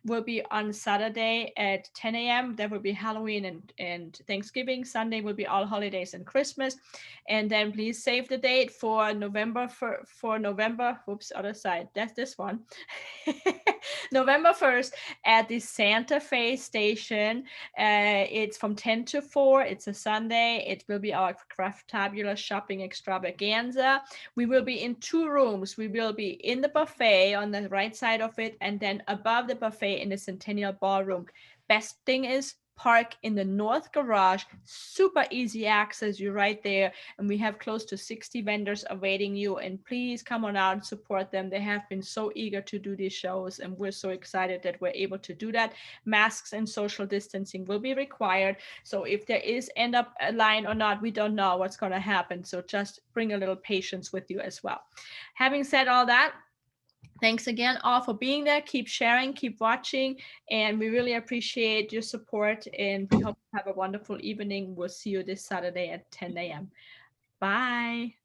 will be on Saturday at 10 a.m. There will be Halloween and Thanksgiving. Sunday will be all holidays and Christmas. And then please save the date for November, oops, other side, that's this one. November 1st at the Santa Fe station. It's from 10 to 4. It's a Sunday. It will be our Craftabulous shopping extravaganza. We will be in 2 rooms. We will be in the buffet on the right side of it, and then above the buffet in the Centennial Ballroom. Best thing is, park in the north garage, super easy access, you're right there, and we have close to 60 vendors awaiting you, and please come on out and support them. They have been so eager to do these shows, and we're so excited that we're able to do that. Masks and social distancing will be required, so if there is end up a line or not, we don't know what's going to happen, so just bring a little patience with you as well. Having said all that, thanks again all for being there. Keep sharing, keep watching, and we really appreciate your support, and we hope you have a wonderful evening. We'll see you this Saturday at 10 a.m. Bye.